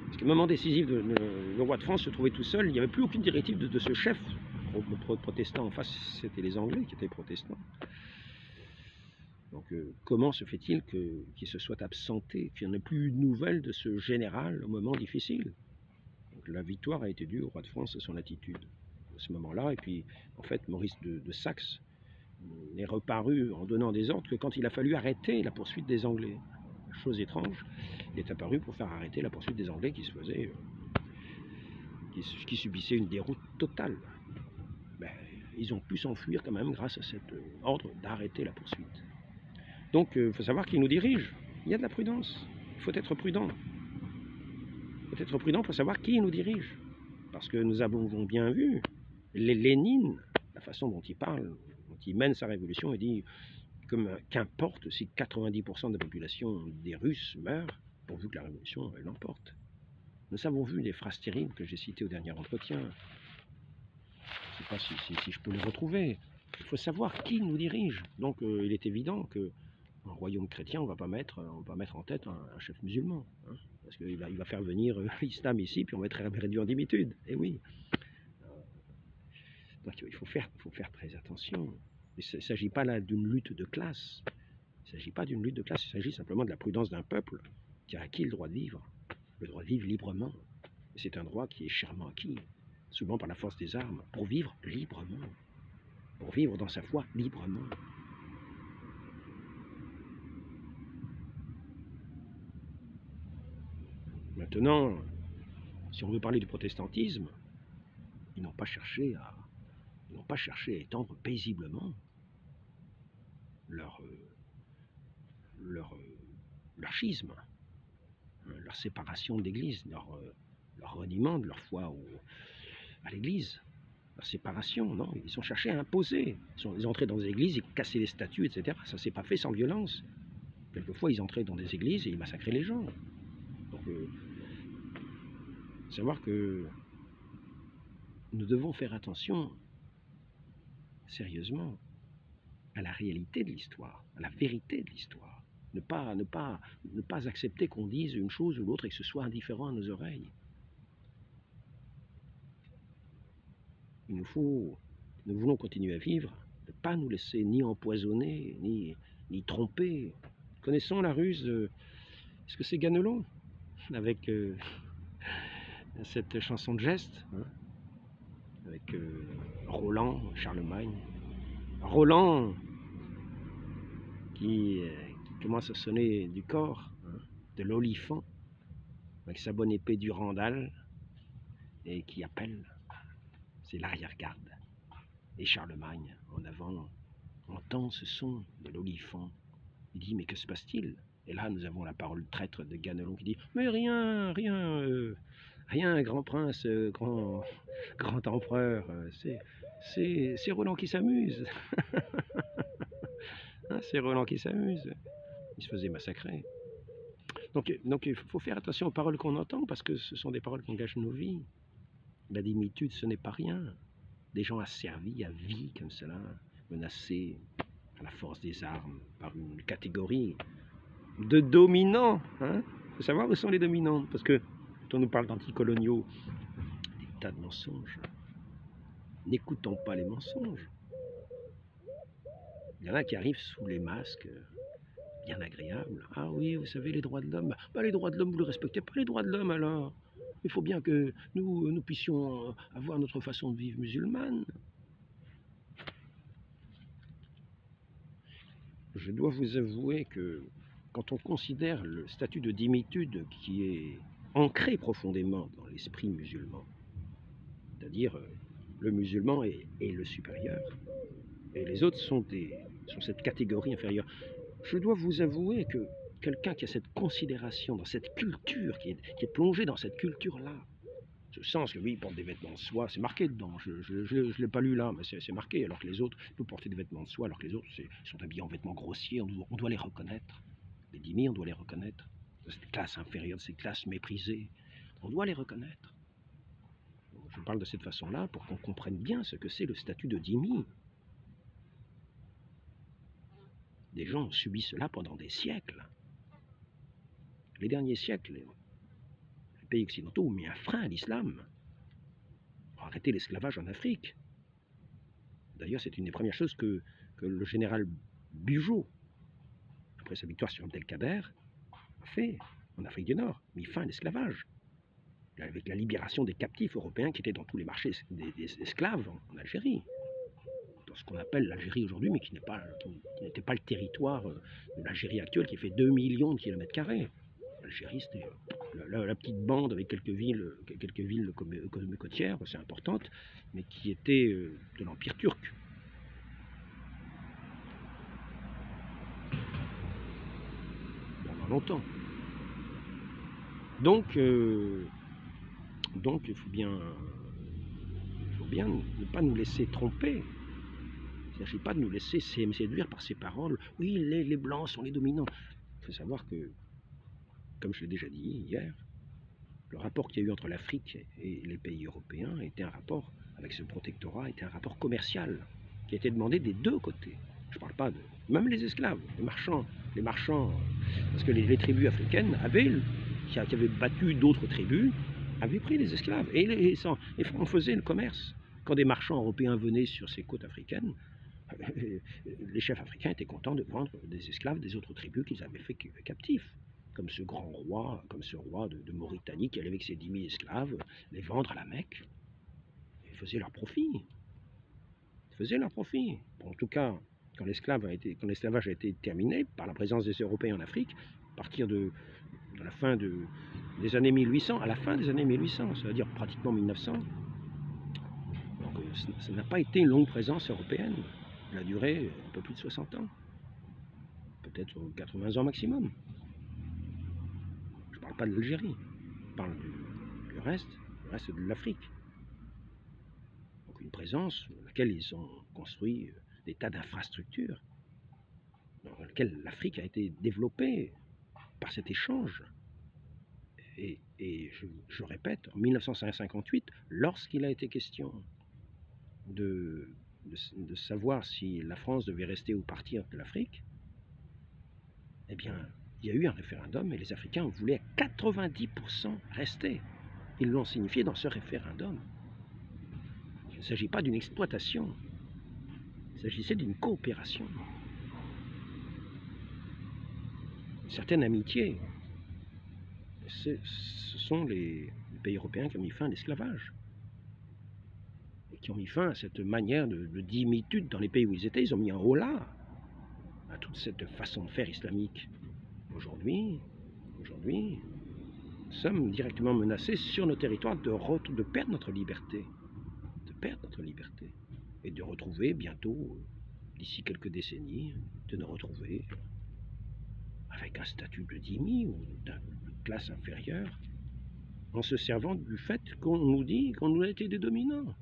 Parce qu'au moment décisif, le roi de France se trouvait tout seul. Il n'y avait plus aucune directive de ce chef protestant. En face, c'était les Anglais qui étaient protestants. Donc, comment se fait-il qu'il se soit absenté, qu'il n'y en ait plus eu de nouvelles de ce général au moment difficile? Donc, la victoire a été due au roi de France et son attitude à ce moment-là. Et puis, en fait, Maurice de Saxe n'est reparu en donnant des ordres que quand il a fallu arrêter la poursuite des Anglais. Chose étrange, il est apparu pour faire arrêter la poursuite des Anglais qui subissaient une déroute totale. Ben, ils ont pu s'enfuir quand même grâce à cet ordre d'arrêter la poursuite. Donc, il faut savoir qui nous dirige. Il y a de la prudence. Il faut être prudent. Il faut être prudent pour savoir qui nous dirige. Parce que nous avons bien vu, Lénine, la façon dont il parle, dont il mène sa révolution, il dit qu'importe si 90% de la population des Russes meurt, pourvu que la révolution l'emporte. Nous avons vu des phrases terribles que j'ai citées au dernier entretien. Je ne sais pas si je peux les retrouver. Il faut savoir qui nous dirige. Donc il est évident que un royaume chrétien, on va pas mettre en tête un chef musulman. Hein, parce qu'il va faire venir l'islam ici, puis on va être réduit en dimitude. Et oui. Donc il faut faire très attention. Il ne s'agit pas là d'une lutte de classe. Il ne s'agit pas d'une lutte de classe, il s'agit simplement de la prudence d'un peuple qui a acquis le droit de vivre librement. Et c'est un droit qui est chèrement acquis, souvent par la force des armes, pour vivre librement, pour vivre dans sa foi librement. Maintenant, si on veut parler du protestantisme, ils n'ont pas cherché à étendre paisiblement leur schisme, leur séparation de l'Église, leur reniement de leur foi à l'Église, leur séparation, non, ils ont cherché à imposer. Ils entraient dans des églises, ils cassaient les statues, etc. Ça ne s'est pas fait sans violence. Quelquefois, ils entraient dans des églises et ils massacraient les gens. Donc, savoir que nous devons faire attention, sérieusement, à la réalité de l'histoire, à la vérité de l'histoire. Ne pas accepter qu'on dise une chose ou l'autre et que ce soit indifférent à nos oreilles. Nous voulons continuer à vivre, ne pas nous laisser ni empoisonner, ni tromper. Connaissons la ruse, est-ce que c'est Ganelon, avec cette chanson de geste, hein, avec Roland, Charlemagne. Roland qui commence à sonner du corps, hein, de l'olifant, avec sa bonne épée du Randal, et qui appelle. C'est l'arrière-garde. Et Charlemagne, en avant, entend ce son de l'olifant. Il dit, mais que se passe-t-il? Et là, nous avons la parole traître de Ganelon qui dit, mais rien, grand prince, grand empereur, c'est Roland qui s'amuse. Hein, c'est Roland qui s'amuse. Il se faisait massacrer. Donc il faut faire attention aux paroles qu'on entend, parce que ce sont des paroles qui engagent nos vies. La dimitude, ce n'est pas rien. Des gens asservis à vie comme cela, menacés à la force des armes par une catégorie de dominants. Hein. Il faut savoir où sont les dominants, parce que quand on nous parle d'anticoloniaux, des tas de mensonges. N'écoutons pas les mensonges. Il y en a qui arrivent sous les masques bien agréables. Ah oui, vous savez, les droits de l'homme. Bah, les droits de l'homme, vous ne les respectez pas, les droits de l'homme, alors. Il faut bien que nous puissions avoir notre façon de vivre musulmane. Je dois vous avouer que quand on considère le statut de dimitude qui est ancré profondément dans l'esprit musulman, c'est-à-dire le musulman est le supérieur, et les autres sont cette catégorie inférieure, je dois vous avouer que quelqu'un qui a cette considération dans cette culture, qui est plongé dans cette culture-là, ce sens que oui, il porte des vêtements de soie, c'est marqué dedans, je ne l'ai pas lu là, mais c'est marqué, alors que les autres peuvent porter des vêtements de soie, alors que les autres sont habillés en vêtements grossiers, on doit les reconnaître. Les dhimmis, on doit les reconnaître. Cette classe inférieure, ces classes méprisées, on doit les reconnaître. Je parle de cette façon-là pour qu'on comprenne bien ce que c'est le statut de dhimmi. Des gens ont subi cela pendant des siècles. Les derniers siècles, les pays occidentaux ont mis un frein à l'islam pour arrêter l'esclavage en Afrique. D'ailleurs, c'est une des premières choses que le général Bugeaud, après sa victoire sur Abdelkader, a fait en Afrique du Nord, mis fin à l'esclavage. Avec la libération des captifs européens qui étaient dans tous les marchés des esclaves en Algérie. Dans ce qu'on appelle l'Algérie aujourd'hui, mais qui n'était pas le territoire de l'Algérie actuelle, qui fait 2 millions de kilomètres carrés. L'Algérie, c'était la petite bande avec quelques villes côtières, assez importantes, mais qui étaient de l'Empire turc. Pendant longtemps. Donc il faut bien ne pas nous laisser tromper. Il ne s'agit pas de nous laisser séduire par ces paroles. Oui, les Blancs sont les dominants. Il faut savoir que, comme je l'ai déjà dit hier, le rapport qu'il y a eu entre l'Afrique et les pays européens était un rapport, avec ce protectorat, était un rapport commercial, qui a été demandé des deux côtés. Je parle parle pas de... Même les esclaves, les marchands, parce que les tribus africaines qui avaient battu d'autres tribus, avaient pris les esclaves. Et on faisait le commerce. Quand des marchands européens venaient sur ces côtes africaines, les chefs africains étaient contents de prendre des esclaves des autres tribus qu'ils avaient fait captifs. Comme ce grand roi, comme ce roi de Mauritanie qui allait avec ses 10 000 esclaves les vendre à la Mecque. Ils faisaient leur profit. Bon, en tout cas, quand l'esclavage a été terminé par la présence des Européens en Afrique, à partir de la fin des années 1800, à la fin des années 1800, c'est-à-dire pratiquement 1900, donc ça n'a pas été une longue présence européenne. Elle a duré un peu plus de 60 ans, peut-être 80 ans maximum. Je ne parle pas de l'Algérie, je parle du reste de l'Afrique. Donc une présence dans laquelle ils ont construit des tas d'infrastructures, dans lesquelles l'Afrique a été développée par cet échange. Et je répète, en 1958, lorsqu'il a été question de savoir si la France devait rester ou partir de l'Afrique, eh bien, il y a eu un référendum et les Africains voulaient à 90% rester. Ils l'ont signifié dans ce référendum. Il ne s'agit pas d'une exploitation, il s'agissait d'une coopération. Une certaine amitié. Ce sont les pays européens qui ont mis fin à l'esclavage. Et qui ont mis fin à cette manière de dimitude dans les pays où ils étaient. Ils ont mis un holà à toute cette façon de faire islamique. Aujourd'hui, nous sommes directement menacés sur nos territoires de perdre notre liberté. Et de retrouver bientôt, d'ici quelques décennies, de nous retrouver avec un statut de dhimmi ou d'une classe inférieure, en se servant du fait qu'on nous dit qu'on nous a été des dominants.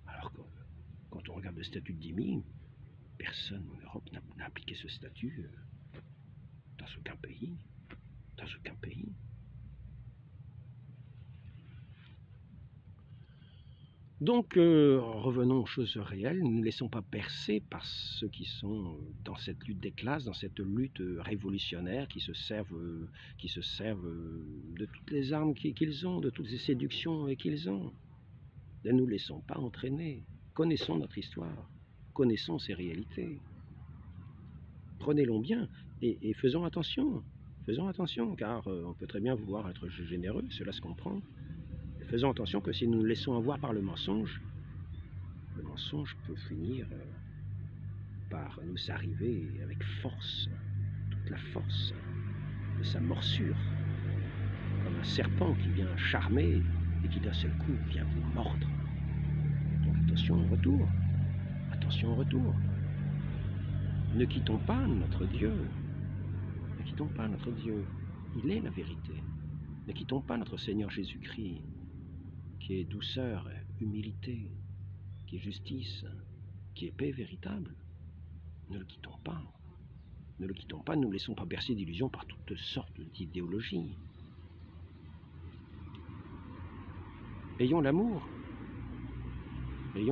Alors que, quand on regarde le statut de dhimmi, personne en Europe n'a appliqué ce statut dans aucun pays. Donc, revenons aux choses réelles, ne nous laissons pas bercer par ceux qui sont dans cette lutte des classes, dans cette lutte révolutionnaire, qui se servent de toutes les armes qu'ils ont, de toutes les séductions qu'ils ont. Ne nous laissons pas entraîner. Connaissons notre histoire, connaissons ses réalités. Prenez-les bien et faisons attention, car on peut très bien vouloir être généreux, cela se comprend. Faisons attention que si nous nous laissons avoir par le mensonge peut finir par nous arriver avec force, toute la force de sa morsure, comme un serpent qui vient charmer et qui d'un seul coup vient vous mordre. Donc attention au retour. Ne quittons pas notre Dieu, il est la vérité. Ne quittons pas notre Seigneur Jésus-Christ, qui est douceur, humilité, qui est justice, qui est paix véritable. Ne le quittons pas. Ne nous laissons pas bercer d'illusions par toutes sortes d'idéologies. Ayons l'amour du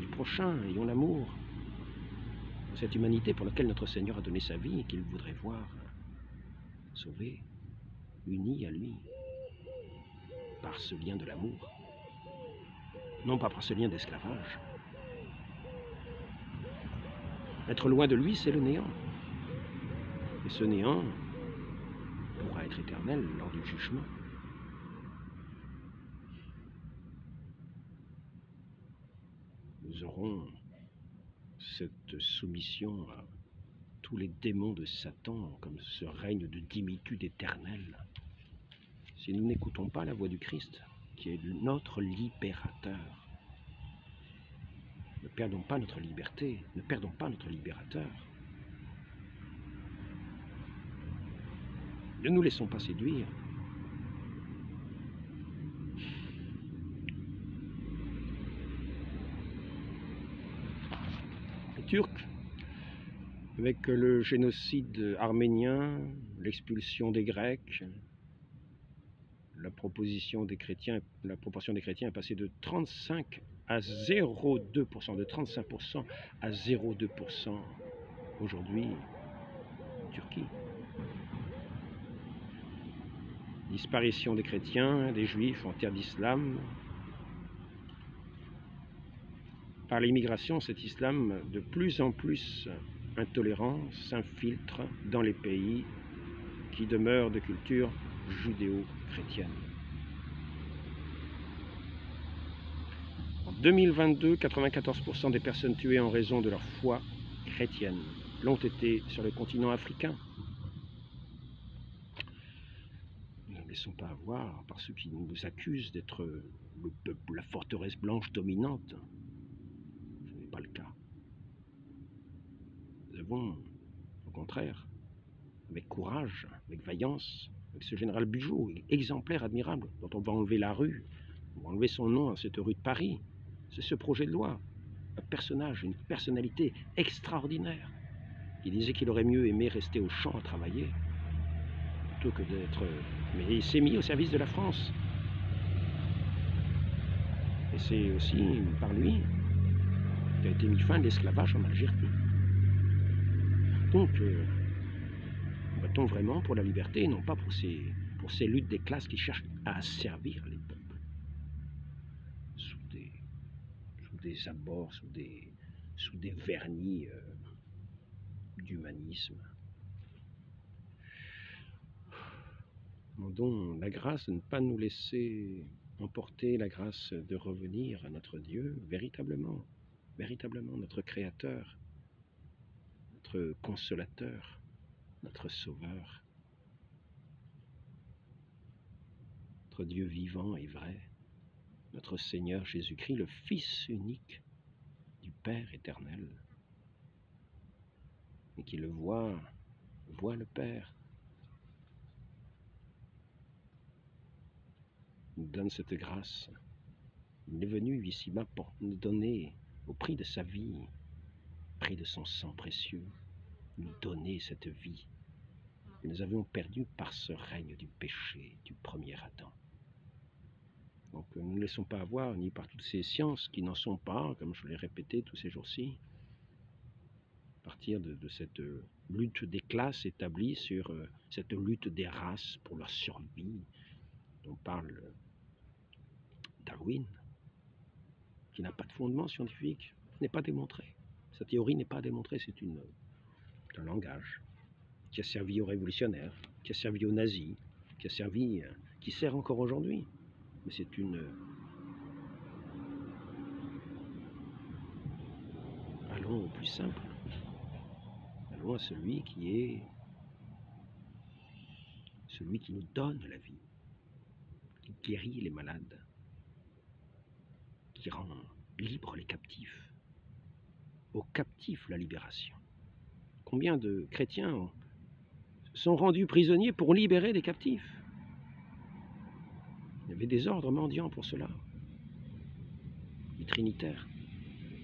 prochain, ayons l'amour de cette humanité pour laquelle notre Seigneur a donné sa vie et qu'il voudrait voir sauvée, unie à lui. Par ce lien de l'amour, non pas par ce lien d'esclavage. Être loin de lui, c'est le néant. Et ce néant pourra être éternel lors du jugement. Nous aurons cette soumission à tous les démons de Satan, comme ce règne de dimitude éternelle. Si nous n'écoutons pas la voix du Christ, qui est notre libérateur, ne perdons pas notre liberté, ne perdons pas notre libérateur. Ne nous laissons pas séduire. Les Turcs, avec le génocide arménien, l'expulsion des Grecs, la proportion des chrétiens est passée de 35 à 0,2%, de 35% à 0,2% aujourd'hui en Turquie. Disparition des chrétiens, des juifs en terre d'islam. Par l'immigration, cet islam de plus en plus intolérant s'infiltre dans les pays qui demeurent de culture judéo-chrétienne. En 2022, 94% des personnes tuées en raison de leur foi chrétienne l'ont été sur le continent africain. Ne laissons pas avoir par ceux qui nous accusent d'être le peuple, la forteresse blanche dominante. Ce n'est pas le cas. Nous avons, au contraire, avec courage, avec vaillance, avec ce général Bugeaud, exemplaire, admirable, dont on va enlever la rue, on va enlever son nom à cette rue de Paris. C'est ce projet de loi. Un personnage, une personnalité extraordinaire, qui disait qu'il aurait mieux aimé rester au champ à travailler, plutôt que d'être... Mais il s'est mis au service de la France. Et c'est aussi par lui qu'a été mis fin à l'esclavage en Algérie. Donc, va-t-on vraiment pour la liberté, et non pas pour ces luttes des classes qui cherchent à asservir les peuples sous des abords, sous des vernis d'humanisme. Demandons la grâce de ne pas nous laisser emporter, la grâce de revenir à notre Dieu, véritablement notre Créateur, notre Consolateur, notre Sauveur, notre Dieu vivant et vrai, notre Seigneur Jésus-Christ, le Fils unique du Père éternel, et qui le voit le Père, nous donne cette grâce. Il est venu ici-bas pour nous donner, au prix de sa vie, au prix de son sang précieux, nous donner cette vie que nous avions perdue par ce règne du péché du premier Adam. Donc nous ne laissons pas avoir ni par toutes ces sciences qui n'en sont pas, comme je l'ai répété tous ces jours-ci, à partir de cette lutte des classes établie sur cette lutte des races pour leur survie, dont parle Darwin, qui n'a pas de fondement scientifique, ce n'est pas démontré. Sa théorie n'est pas démontrée, c'est un langage qui a servi aux révolutionnaires, qui a servi aux nazis, qui sert encore aujourd'hui. Mais c'est allons au plus simple. Allons à celui qui nous donne la vie, qui guérit les malades, qui rend libres les captifs, aux captifs la libération. Combien de chrétiens sont rendus prisonniers pour libérer des captifs? Il y avait des ordres mendiants pour cela. Les trinitaires,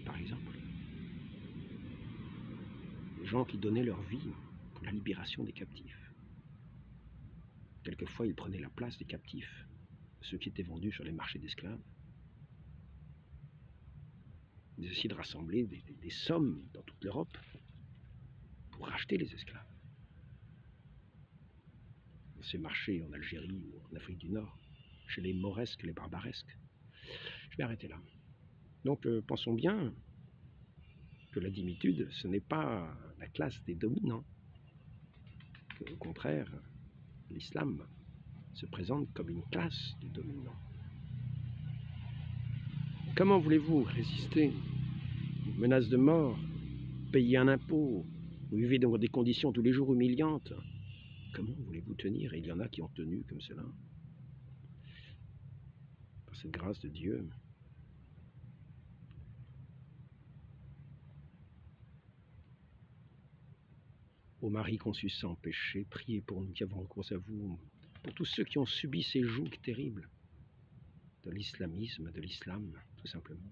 par exemple. Les gens qui donnaient leur vie pour la libération des captifs. Quelquefois, ils prenaient la place des captifs, ceux qui étaient vendus sur les marchés d'esclaves. Ils essayaient de rassembler des sommes dans toute l'Europe pour racheter les esclaves. Dans ces marchés en Algérie ou en Afrique du Nord, chez les mauresques, les barbaresques. Je vais arrêter là. Donc pensons bien que la dimitude, ce n'est pas la classe des dominants. Que, au contraire, l'islam se présente comme une classe de dominants. Comment voulez-vous résister aux menaces de mort, payer un impôt, vous vivez dans des conditions tous les jours humiliantes? Comment voulez-vous tenir? Et il y en a qui ont tenu comme cela. Par cette grâce de Dieu. Ô Marie conçue sans péché, priez pour nous qui avons recours à vous, pour tous ceux qui ont subi ces jougs terribles de l'islamisme, de l'islam, tout simplement,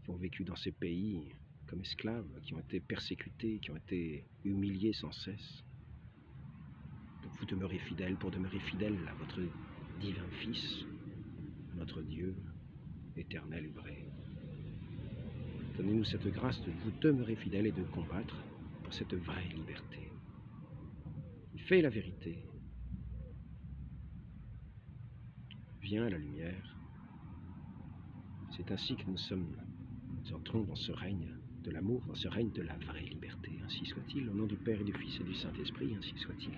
qui ont vécu dans ces pays comme esclaves, qui ont été persécutés, qui ont été humiliés sans cesse. Pour vous demeurer fidèles, pour demeurer fidèles à votre divin Fils, notre Dieu, éternel et vrai. Donnez-nous cette grâce de vous demeurer fidèles et de combattre pour cette vraie liberté. Il fait la vérité. Viens la lumière. C'est ainsi que nous entrons dans ce règne de l'amour, dans ce règne de la vraie liberté. Ainsi soit-il, au nom du Père et du Fils et du Saint-Esprit, ainsi soit-il.